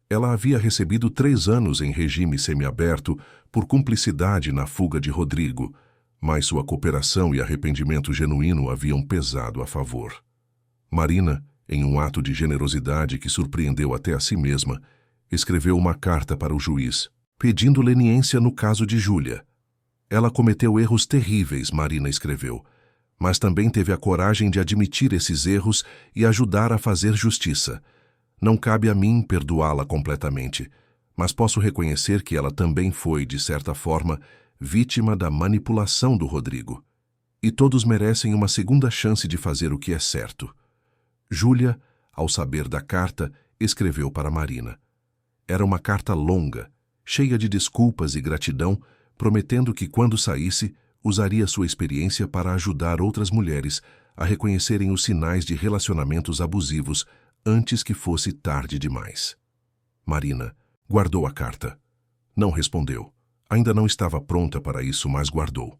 Ela havia recebido 3 anos em regime semiaberto por cumplicidade na fuga de Rodrigo, mas sua cooperação e arrependimento genuíno haviam pesado a favor. Marina, em um ato de generosidade que surpreendeu até a si mesma, escreveu uma carta para o juiz, pedindo leniência no caso de Júlia. Ela cometeu erros terríveis, Marina escreveu, mas também teve a coragem de admitir esses erros e ajudar a fazer justiça. Não cabe a mim perdoá-la completamente, mas posso reconhecer que ela também foi, de certa forma, vítima da manipulação do Rodrigo. E todos merecem uma segunda chance de fazer o que é certo. Júlia, ao saber da carta, escreveu para Marina. Era uma carta longa, cheia de desculpas e gratidão, prometendo que, quando saísse, usaria sua experiência para ajudar outras mulheres a reconhecerem os sinais de relacionamentos abusivos antes que fosse tarde demais. Marina guardou a carta. Não respondeu. Ainda não estava pronta para isso, mas guardou.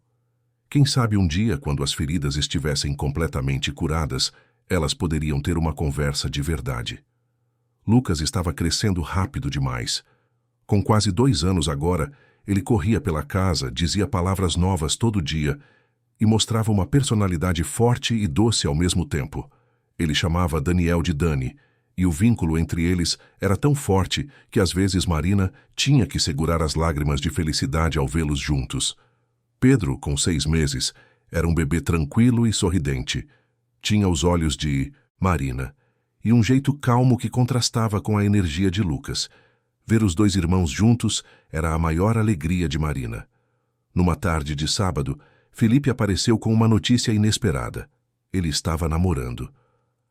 Quem sabe um dia, quando as feridas estivessem completamente curadas, elas poderiam ter uma conversa de verdade. Lucas estava crescendo rápido demais. Com quase 2 anos agora, ele corria pela casa, dizia palavras novas todo dia e mostrava uma personalidade forte e doce ao mesmo tempo. Ele chamava Daniel de Dani, e o vínculo entre eles era tão forte que às vezes Marina tinha que segurar as lágrimas de felicidade ao vê-los juntos. Pedro, com 6 meses, era um bebê tranquilo e sorridente. Tinha os olhos de Marina e um jeito calmo que contrastava com a energia de Lucas. Ver os 2 irmãos juntos era a maior alegria de Marina. Numa tarde de sábado, Felipe apareceu com uma notícia inesperada. Ele estava namorando.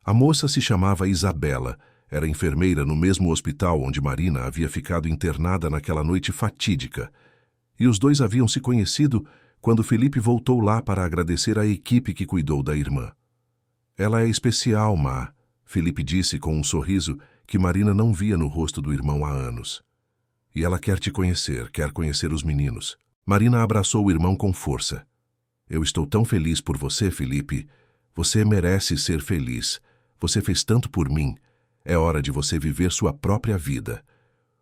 A moça se chamava Isabela, era enfermeira no mesmo hospital onde Marina havia ficado internada naquela noite fatídica. E os 2 haviam se conhecido quando Felipe voltou lá para agradecer à equipe que cuidou da irmã. Ela é especial, Má, Felipe disse com um sorriso que Marina não via no rosto do irmão há anos. E ela quer te conhecer, quer conhecer os meninos. Marina abraçou o irmão com força. Eu estou tão feliz por você, Felipe. Você merece ser feliz. Você fez tanto por mim. É hora de você viver sua própria vida.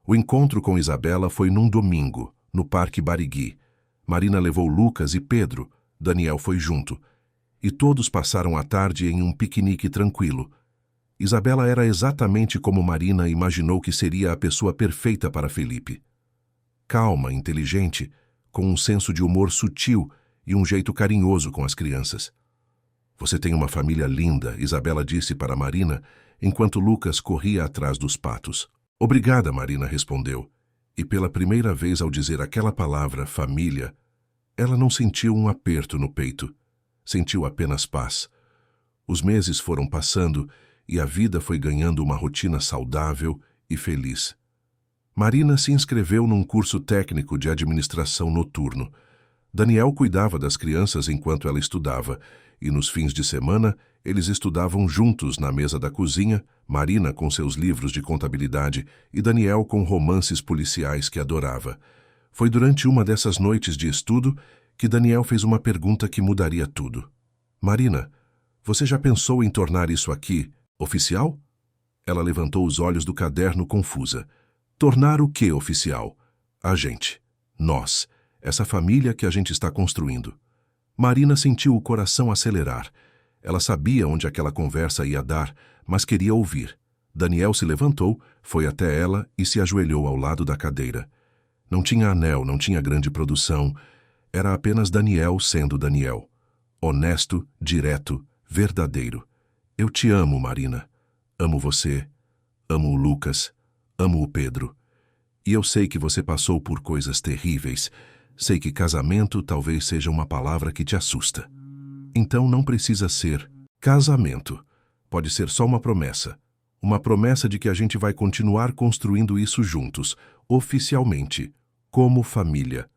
O encontro com Isabela foi num domingo, no Parque Barigui. Marina levou Lucas e Pedro. Daniel foi junto. E todos passaram a tarde em um piquenique tranquilo. Isabela era exatamente como Marina imaginou que seria a pessoa perfeita para Felipe. Calma, inteligente, com um senso de humor sutil e um jeito carinhoso com as crianças. Você tem uma família linda, Isabela disse para Marina, enquanto Lucas corria atrás dos patos. Obrigada, Marina respondeu. E pela primeira vez ao dizer aquela palavra, família, ela não sentiu um aperto no peito. Sentiu apenas paz. Os meses foram passando e a vida foi ganhando uma rotina saudável e feliz. Marina se inscreveu num curso técnico de administração noturno. Daniel cuidava das crianças enquanto ela estudava, e nos fins de semana eles estudavam juntos na mesa da cozinha, Marina com seus livros de contabilidade e Daniel com romances policiais que adorava. Foi durante uma dessas noites de estudo que Daniel fez uma pergunta que mudaria tudo. Marina, você já pensou em tornar isso aqui oficial? Ela levantou os olhos do caderno confusa. Tornar o que oficial? A gente. Nós. Essa família que a gente está construindo. Marina sentiu o coração acelerar. Ela sabia onde aquela conversa ia dar, mas queria ouvir. Daniel se levantou, foi até ela e se ajoelhou ao lado da cadeira. Não tinha anel, não tinha grande produção. Era apenas Daniel sendo Daniel. Honesto, direto, verdadeiro. Eu te amo, Marina. Amo você. Amo o Lucas. Amo o Pedro. E eu sei que você passou por coisas terríveis. Sei que casamento talvez seja uma palavra que te assusta. Então não precisa ser casamento. Pode ser só uma promessa. Uma promessa de que a gente vai continuar construindo isso juntos, oficialmente, como família.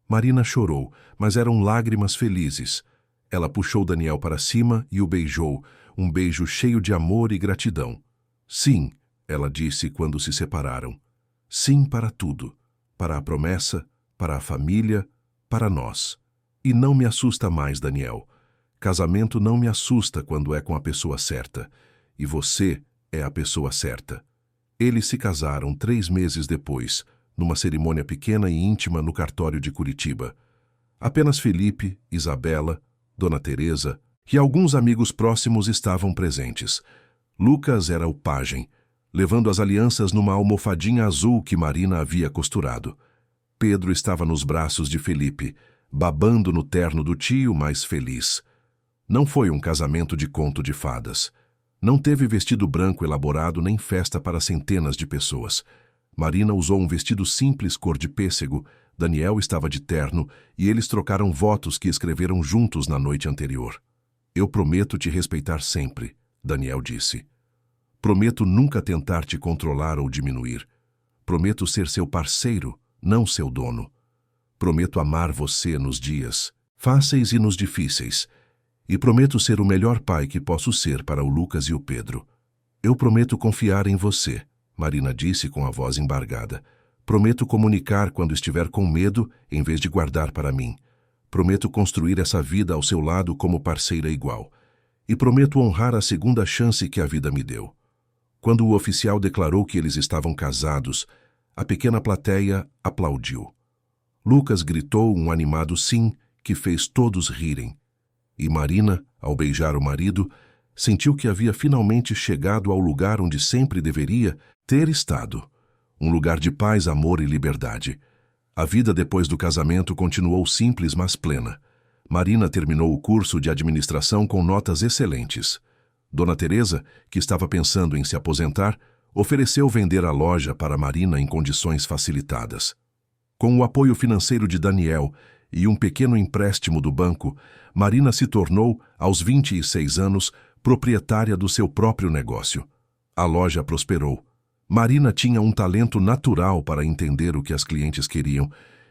Marina chorou, mas eram lágrimas felizes. Ela puxou Daniel para cima e o beijou, um beijo cheio de amor e gratidão. Sim, ela disse quando se separaram. Sim para tudo. Para a promessa, para a família, para nós. E não me assusta mais, Daniel. Casamento não me assusta quando é com a pessoa certa. E você é a pessoa certa. Eles se casaram 3 meses depois, numa cerimônia pequena e íntima no cartório de Curitiba. Apenas Felipe, Isabela, Dona Teresa e alguns amigos próximos estavam presentes. Lucas era o pajem, levando as alianças numa almofadinha azul que Marina havia costurado. Pedro estava nos braços de Felipe, babando no terno do tio, mas feliz. Não foi um casamento de conto de fadas. Não teve vestido branco elaborado nem festa para centenas de pessoas. Marina usou um vestido simples cor de pêssego, Daniel estava de terno e eles trocaram votos que escreveram juntos na noite anterior. Eu prometo te respeitar sempre, Daniel disse. Prometo nunca tentar te controlar ou diminuir. Prometo ser seu parceiro, não seu dono. Prometo amar você nos dias fáceis e nos difíceis. E prometo ser o melhor pai que posso ser para o Lucas e o Pedro. Eu prometo confiar em você, Marina disse com a voz embargada. Prometo comunicar quando estiver com medo, em vez de guardar para mim. Prometo construir essa vida ao seu lado como parceira igual. E prometo honrar a segunda chance que a vida me deu. Quando o oficial declarou que eles estavam casados, a pequena plateia aplaudiu. Lucas gritou um animado sim, que fez todos rirem. E Marina, ao beijar o marido, sentiu que havia finalmente chegado ao lugar onde sempre deveria ter estado. Um lugar de paz, amor e liberdade. A vida depois do casamento continuou simples, mas plena. Marina terminou o curso de administração com notas excelentes. Dona Teresa, que estava pensando em se aposentar, ofereceu vender a loja para Marina em condições facilitadas. Com o apoio financeiro de Daniel e um pequeno empréstimo do banco, Marina se tornou, aos 26 anos, proprietária do seu próprio negócio. A loja prosperou. Marina tinha um talento natural para entender o que as clientes queriam,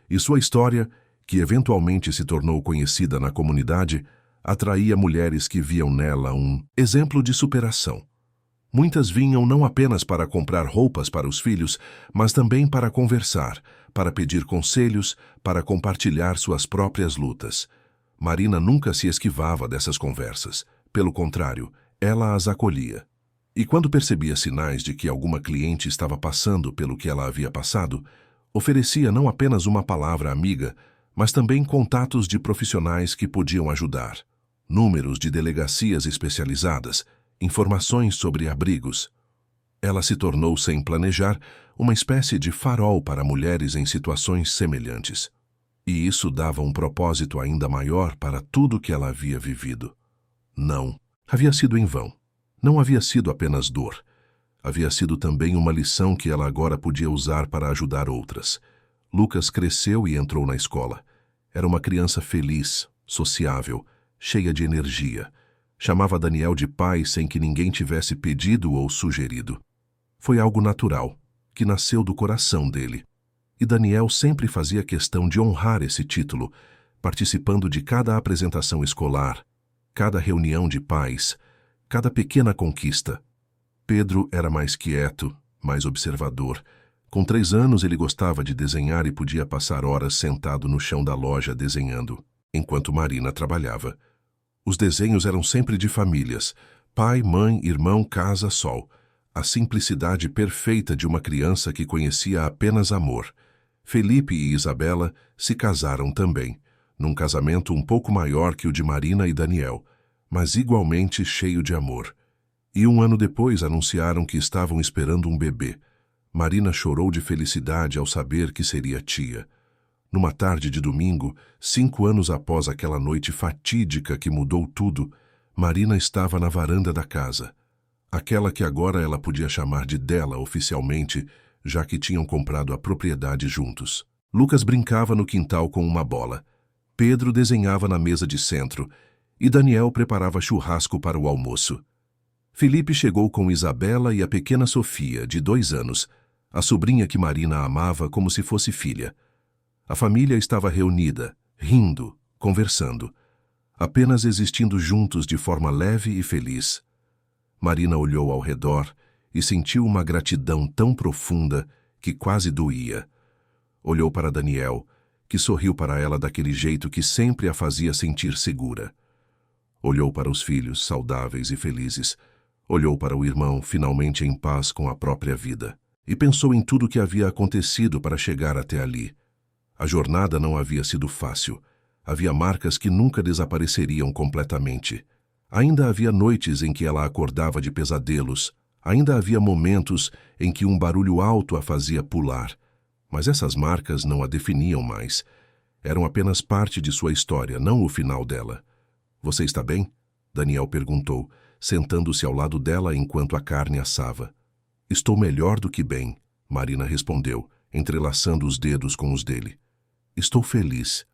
e sua história, que eventualmente se tornou conhecida na comunidade, atraía mulheres que viam nela um exemplo de superação. Muitas vinham não apenas para comprar roupas para os filhos, mas também para conversar, para pedir conselhos, para compartilhar suas próprias lutas. Marina nunca se esquivava dessas conversas. Pelo contrário, ela as acolhia. E quando percebia sinais de que alguma cliente estava passando pelo que ela havia passado, oferecia não apenas uma palavra amiga, mas também contatos de profissionais que podiam ajudar, números de delegacias especializadas, informações sobre abrigos. Ela se tornou, sem planejar, uma espécie de farol para mulheres em situações semelhantes. E isso dava um propósito ainda maior para tudo que ela havia vivido. Não, havia sido em vão. Não havia sido apenas dor. Havia sido também uma lição que ela agora podia usar para ajudar outras. Lucas cresceu e entrou na escola. Era uma criança feliz, sociável, cheia de energia. Chamava Daniel de pai sem que ninguém tivesse pedido ou sugerido. Foi algo natural, que nasceu do coração dele. E Daniel sempre fazia questão de honrar esse título, participando de cada apresentação escolar, cada reunião de pais, cada pequena conquista. Pedro era mais quieto, mais observador. Com 3 anos ele gostava de desenhar e podia passar horas sentado no chão da loja desenhando, enquanto Marina trabalhava. Os desenhos eram sempre de famílias, pai, mãe, irmão, casa, sol. A simplicidade perfeita de uma criança que conhecia apenas amor. Felipe e Isabela se casaram também, num casamento um pouco maior que o de Marina e Daniel, mas igualmente cheio de amor. E 1 ano depois anunciaram que estavam esperando um bebê. Marina chorou de felicidade ao saber que seria tia. Numa tarde de domingo, 5 anos após aquela noite fatídica que mudou tudo, Marina estava na varanda da casa. Aquela que agora ela podia chamar de dela oficialmente, já que tinham comprado a propriedade juntos. Lucas brincava no quintal com uma bola. Pedro desenhava na mesa de centro e Daniel preparava churrasco para o almoço. Felipe chegou com Isabela e a pequena Sofia, de 2 anos, a sobrinha que Marina amava como se fosse filha. A família estava reunida, rindo, conversando, apenas existindo juntos de forma leve e feliz. Marina olhou ao redor e sentiu uma gratidão tão profunda que quase doía. Olhou para Daniel, que sorriu para ela daquele jeito que sempre a fazia sentir segura. Olhou para os filhos, saudáveis e felizes. Olhou para o irmão, finalmente em paz com a própria vida. E pensou em tudo o que havia acontecido para chegar até ali. A jornada não havia sido fácil. Havia marcas que nunca desapareceriam completamente. Ainda havia noites em que ela acordava de pesadelos. Ainda havia momentos em que um barulho alto a fazia pular. Mas essas marcas não a definiam mais. Eram apenas parte de sua história, não o final dela. Você está bem? Daniel perguntou, sentando-se ao lado dela enquanto a carne assava. Estou melhor do que bem, Marina respondeu, entrelaçando os dedos com os dele. Estou feliz,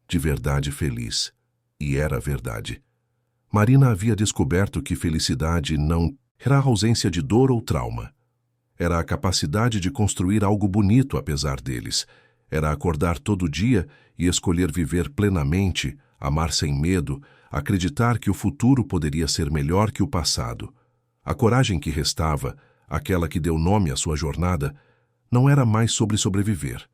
de verdade feliz. E era verdade. Marina havia descoberto que felicidade não era a ausência de dor ou trauma. Era a capacidade de construir algo bonito apesar deles. Era acordar todo dia e escolher viver plenamente, amar sem medo, acreditar que o futuro poderia ser melhor que o passado. A coragem que restava, aquela que deu nome à sua jornada, não era mais sobre sobreviver.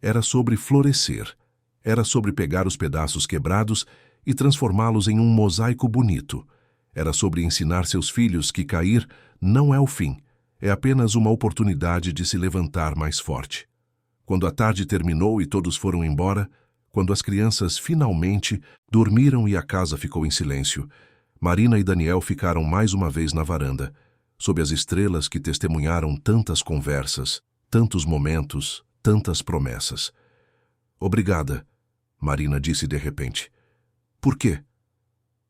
Era sobre florescer. Era sobre pegar os pedaços quebrados e transformá-los em um mosaico bonito. Era sobre ensinar seus filhos que cair não é o fim, é apenas uma oportunidade de se levantar mais forte. Quando a tarde terminou e todos foram embora, quando as crianças finalmente dormiram e a casa ficou em silêncio, Marina e Daniel ficaram mais uma vez na varanda, sob as estrelas que testemunharam tantas conversas, tantos momentos, tantas promessas. Obrigada, Marina disse de repente. Por quê?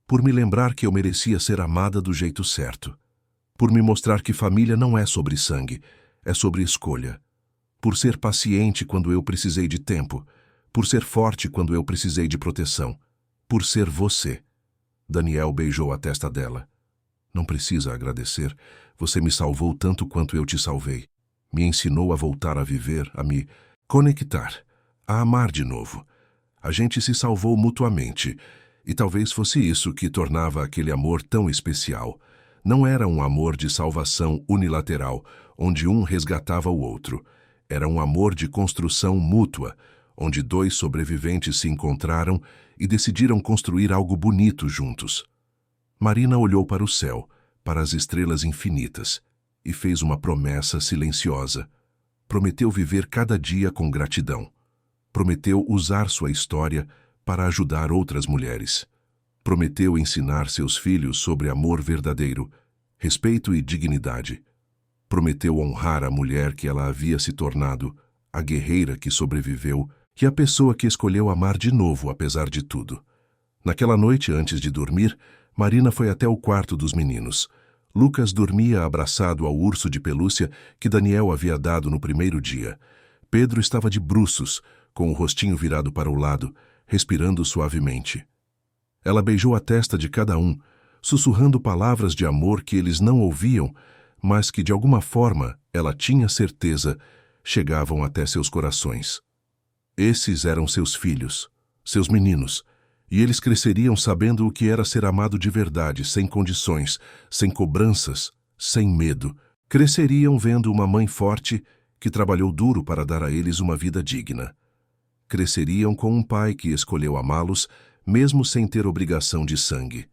Por me lembrar que eu merecia ser amada do jeito certo. Por me mostrar que família não é sobre sangue, é sobre escolha. Por ser paciente quando eu precisei de tempo. Por ser forte quando eu precisei de proteção. Por ser você. Daniel beijou a testa dela. Não precisa agradecer. Você me salvou tanto quanto eu te salvei. Me ensinou a voltar a viver, a me conectar, a amar de novo. A gente se salvou mutuamente. E talvez fosse isso que tornava aquele amor tão especial. Não era um amor de salvação unilateral, onde um resgatava o outro. Era um amor de construção mútua, onde dois sobreviventes se encontraram e decidiram construir algo bonito juntos. Marina olhou para o céu, para as estrelas infinitas, e fez uma promessa silenciosa. Prometeu viver cada dia com gratidão. Prometeu usar sua história para ajudar outras mulheres. Prometeu ensinar seus filhos sobre amor verdadeiro, respeito e dignidade. Prometeu honrar a mulher que ela havia se tornado, a guerreira que sobreviveu e a pessoa que escolheu amar de novo apesar de tudo. Naquela noite, antes de dormir, Marina foi até o quarto dos meninos. Lucas dormia abraçado ao urso de pelúcia que Daniel havia dado no primeiro dia. Pedro estava de bruços, com o rostinho virado para o lado, respirando suavemente. Ela beijou a testa de cada um, sussurrando palavras de amor que eles não ouviam, mas que de alguma forma, ela tinha certeza, chegavam até seus corações. Esses eram seus filhos, seus meninos, e eles cresceriam sabendo o que era ser amado de verdade, sem condições, sem cobranças, sem medo. Cresceriam vendo uma mãe forte que trabalhou duro para dar a eles uma vida digna. Cresceriam com um pai que escolheu amá-los, mesmo sem ter obrigação de sangue.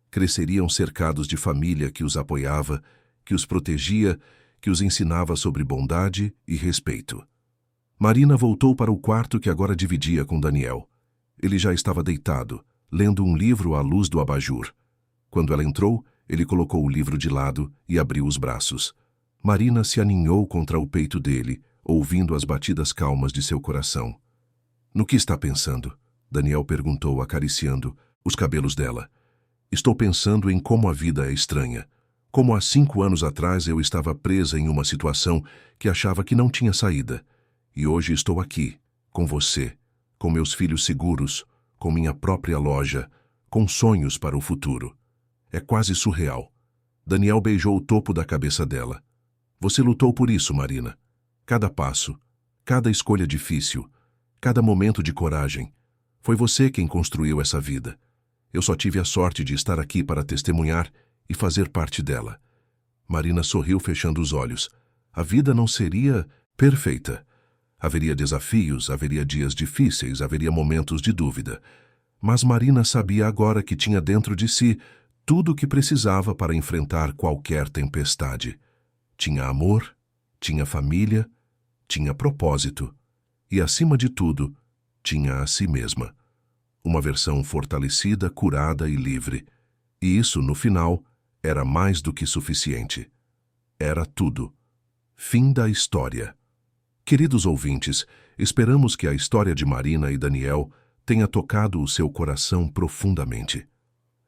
Cresceriam cercados de família que os apoiava, que os protegia, que os ensinava sobre bondade e respeito. Marina voltou para o quarto que agora dividia com Daniel. Ele já estava deitado, lendo um livro à luz do abajur. Quando ela entrou, ele colocou o livro de lado e abriu os braços. Marina se aninhou contra o peito dele, ouvindo as batidas calmas de seu coração. No que está pensando? Daniel perguntou, acariciando os cabelos dela. Estou pensando em como a vida é estranha. Como há 5 anos atrás eu estava presa em uma situação que achava que não tinha saída. E hoje estou aqui, com você, com meus filhos seguros, com minha própria loja, com sonhos para o futuro. É quase surreal. Daniel beijou o topo da cabeça dela. Você lutou por isso, Marina. Cada passo, cada escolha difícil, cada momento de coragem. Foi você quem construiu essa vida. Eu só tive a sorte de estar aqui para testemunhar e fazer parte dela. Marina sorriu fechando os olhos. A vida não seria perfeita. Haveria desafios, haveria dias difíceis, haveria momentos de dúvida. Mas Marina sabia agora que tinha dentro de si tudo o que precisava para enfrentar qualquer tempestade. Tinha amor, tinha família, tinha propósito e, acima de tudo, tinha a si mesma. Uma versão fortalecida, curada e livre. E isso, no final, era mais do que suficiente. Era tudo. Fim da história. Queridos ouvintes, esperamos que a história de Marina e Daniel tenha tocado o seu coração profundamente.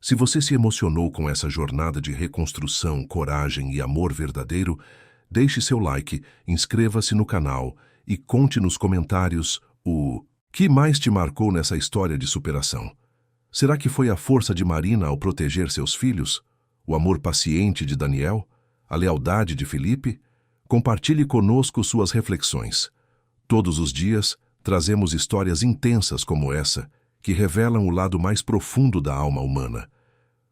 Se você se emocionou com essa jornada de reconstrução, coragem e amor verdadeiro, deixe seu like, inscreva-se no canal e conte nos comentários o que mais te marcou nessa história de superação. Será que foi a força de Marina ao proteger seus filhos? O amor paciente de Daniel? A lealdade de Felipe? Compartilhe conosco suas reflexões. Todos os dias, trazemos histórias intensas como essa, que revelam o lado mais profundo da alma humana,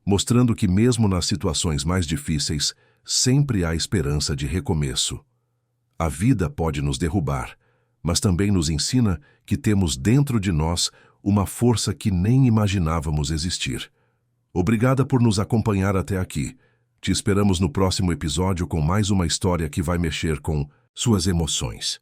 mostrando que mesmo nas situações mais difíceis, sempre há esperança de recomeço. A vida pode nos derrubar, mas também nos ensina que temos dentro de nós uma força que nem imaginávamos existir. Obrigada por nos acompanhar até aqui. Te esperamos no próximo episódio com mais uma história que vai mexer com suas emoções.